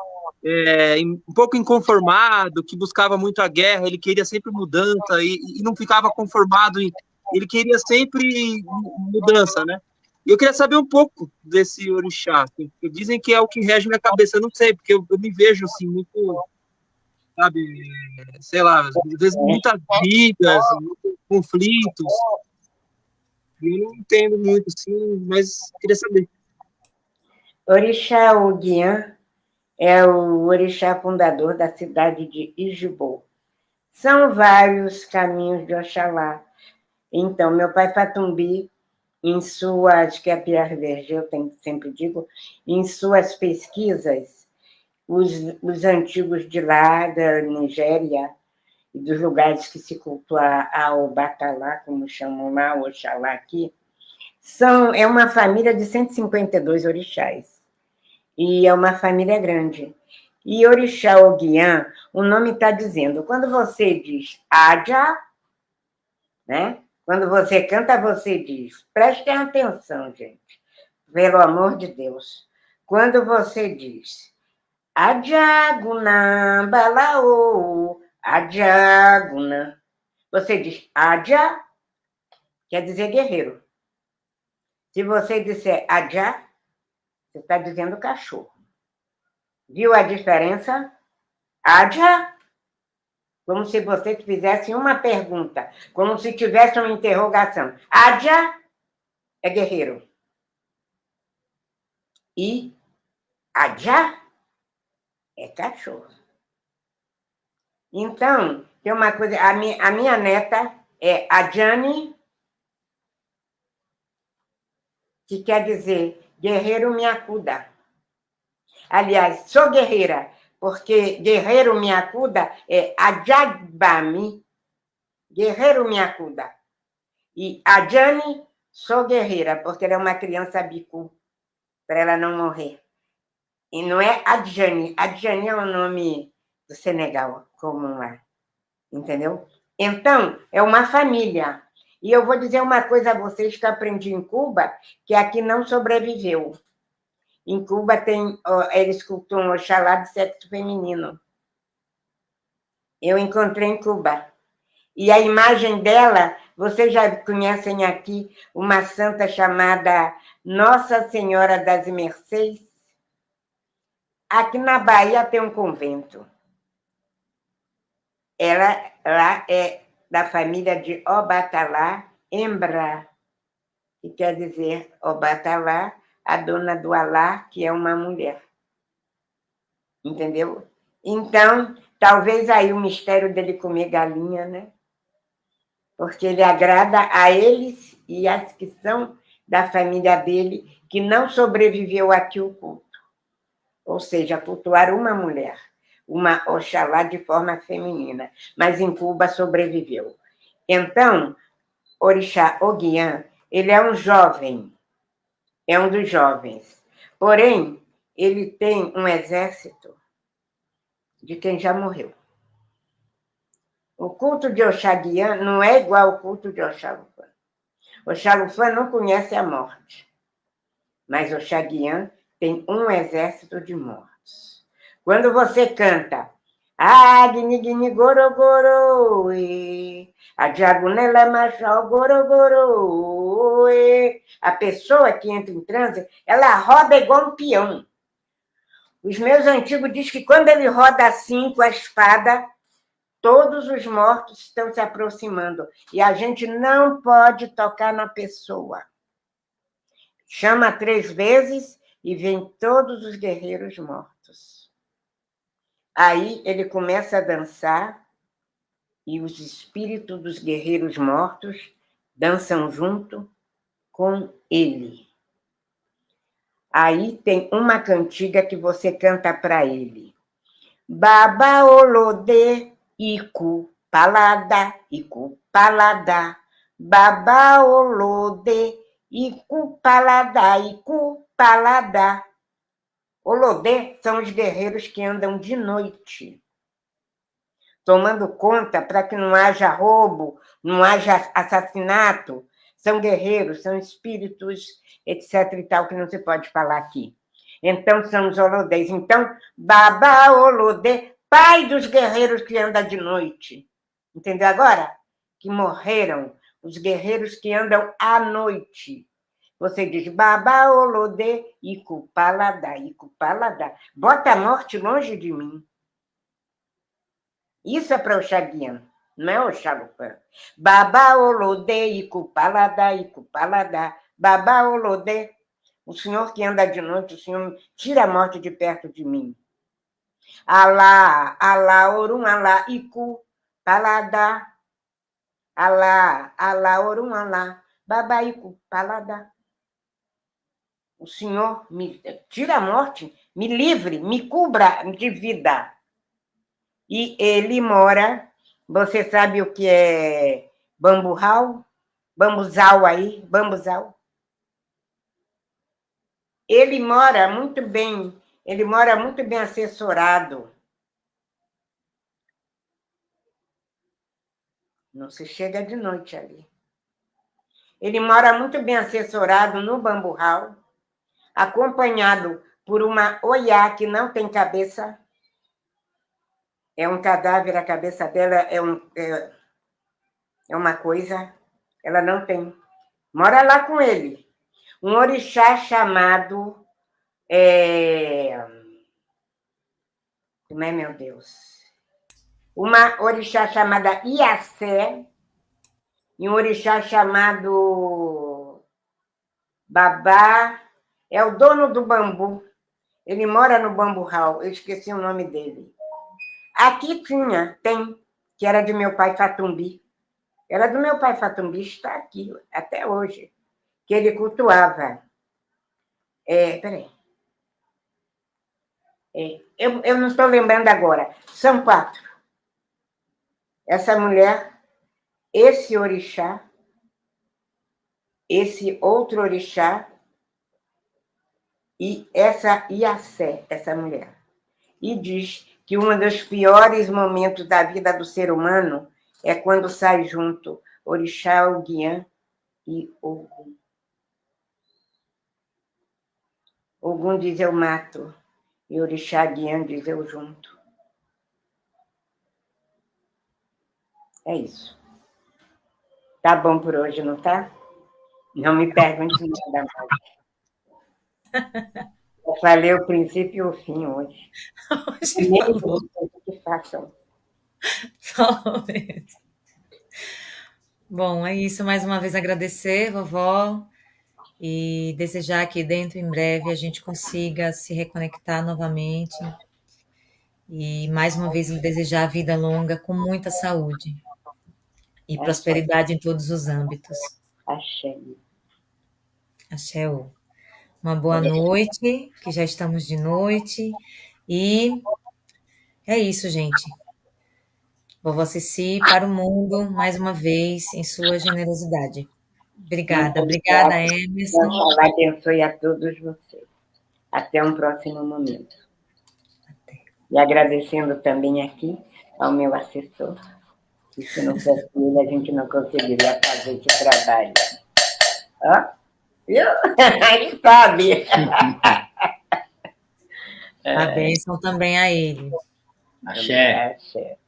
um pouco inconformado, que buscava muito a guerra, ele queria sempre mudança e não ficava conformado, ele queria sempre mudança, né? E eu queria saber um pouco desse orixá, assim, porque dizem que é o que rege minha cabeça, eu não sei, porque eu me vejo assim, muito, sabe, sei lá, às vezes muitas brigas, muitos conflitos. Eu não entendo muito, assim, mas queria saber. Orixá Oguiã é o orixá fundador da cidade de Ijibo. São vários caminhos de Oxalá. Então, meu pai Fatumbi, em suas, que é a Pierre Verger, eu sempre digo, em suas pesquisas, os antigos de lá, da Nigéria, e dos lugares que se cultua a Obatalá, como chamam lá, o Oxalá aqui, é uma família de 152 orixás. E é uma família grande. E Orixá Oguiã, o nome está dizendo, quando você diz Adja, né? Quando você canta, você diz, prestem atenção, gente, pelo amor de Deus. Quando você diz Adjaguna Balaô, Adjaguna, você diz Adja, quer dizer guerreiro. Se você disser Adja, você está dizendo cachorro. Viu a diferença? Adja, como se você fizesse uma pergunta, como se tivesse uma interrogação. Adja é guerreiro. E Adja é cachorro. Então, tem uma coisa, a minha neta é Adjane, que quer dizer guerreiro me acuda. Aliás, sou guerreira, porque guerreiro me acuda é Adjabami, guerreiro me acuda. E Adjane, sou guerreira, porque ela é uma criança bicu, para ela não morrer. E não é Adjane, Adjane é o nome do Senegal, comum lá, entendeu? Então, é uma família. E eu vou dizer uma coisa a vocês que eu aprendi em Cuba, que aqui não sobreviveu. Em Cuba, eles cultuam Oxalá de sexo feminino. Eu encontrei em Cuba. E a imagem dela, vocês já conhecem aqui uma santa chamada Nossa Senhora das Mercês? Aqui na Bahia tem um convento. Ela lá é da família de Obatalá Embra, que quer dizer Obatalá, a dona do Alá, que é uma mulher. Entendeu? Então, talvez aí o mistério dele comer galinha, né? Porque ele agrada a eles e as que são da família dele, que não sobreviveu aqui o culto. Ou seja, cultuar uma mulher, uma Oxalá de forma feminina, mas em Cuba sobreviveu. Então, Orixá Oguiã, ele é um jovem, é um dos jovens. Porém, ele tem um exército de quem já morreu. O culto de Oxaguiã não é igual ao culto de Oxalufã. Oxalufã não conhece a morte, mas Oxaguiã tem um exército de mortos. Quando você canta Agni Gni Gorogoro, a Diagonela Machal Gorogoro, a pessoa que entra em transe, ela roda igual um peão. Os meus antigos dizem que quando ele roda assim com a espada, todos os mortos estão se aproximando. E a gente não pode tocar na pessoa. Chama 3 vezes e vem todos os guerreiros mortos. Aí ele começa a dançar e os espíritos dos guerreiros mortos dançam junto com ele. Aí tem uma cantiga que você canta para ele. Baba Olodê, Iku Palada, Baba Olodê, Iku Palada. Olodê são os guerreiros que andam de noite, tomando conta para que não haja roubo, não haja assassinato. São guerreiros, são espíritos, etc. e tal, que não se pode falar aqui. Então, são os Olodês. Então, Baba Olodê, pai dos guerreiros que andam de noite. Entendeu agora? Que morreram, os guerreiros que andam à noite. Você diz, Baba Olodê, Iku Palada. Bota a morte longe de mim. Isso é para Oxaguiã, não é Oxalufã. Baba Olodê, Iku Palada. Baba Olodê, o senhor que anda de noite, o senhor tira a morte de perto de mim. Alá, Orum, Alá, Iku Palada. Alá, Orum, Alá, Baba, Iku Palada. O senhor me tira a morte, me livre, me cubra de vida. E ele mora, você sabe o que é bambuzal aí, bambuzal? Ele mora muito bem assessorado. Não se chega de noite ali. Ele mora muito bem assessorado no bambuzal, acompanhado por uma oiá que não tem cabeça. É um cadáver, a cabeça dela é uma coisa, ela não tem. Mora lá com ele. Um orixá chamado... Como é, meu Deus? Uma orixá chamada Iacé e um orixá chamado Babá. É o dono do bambu. Ele mora no bambuzal. Eu esqueci o nome dele. Aqui tem, que era de meu pai Fatumbi. Era do meu pai Fatumbi, está aqui até hoje, que ele cultuava. Peraí. Eu não estou lembrando agora. São 4. Essa mulher, esse orixá, esse outro orixá e essa Iacé, essa mulher. E diz que um dos piores momentos da vida do ser humano é quando sai junto Orixá, Oguiã e Ogum. Ogum diz eu mato, e Orixá Guiã diz eu junto. É isso. Tá bom por hoje, não tá? Não me pergunte nada mais. Eu falei o princípio e o fim hoje. Hoje Nem falou. vocês que façam. Falou mesmo. Bom, é isso. Mais uma vez agradecer, vovó, e desejar que dentro em breve a gente consiga se reconectar novamente. E mais uma vez desejar vida longa com muita saúde e prosperidade em todos os âmbitos. Axé. Axé. uma boa noite, que já estamos de noite. E é isso, gente. Vovó Ceci para o mundo, mais uma vez, em sua generosidade. Obrigada. Obrigada, Emerson. Deus abençoe a todos vocês. Até um próximo momento. E agradecendo também aqui ao meu assessor, que se não fosse ele, a gente não conseguiria fazer esse trabalho. Ó, viu? Aí sabe. A bênção também a ele. Axé. Axé.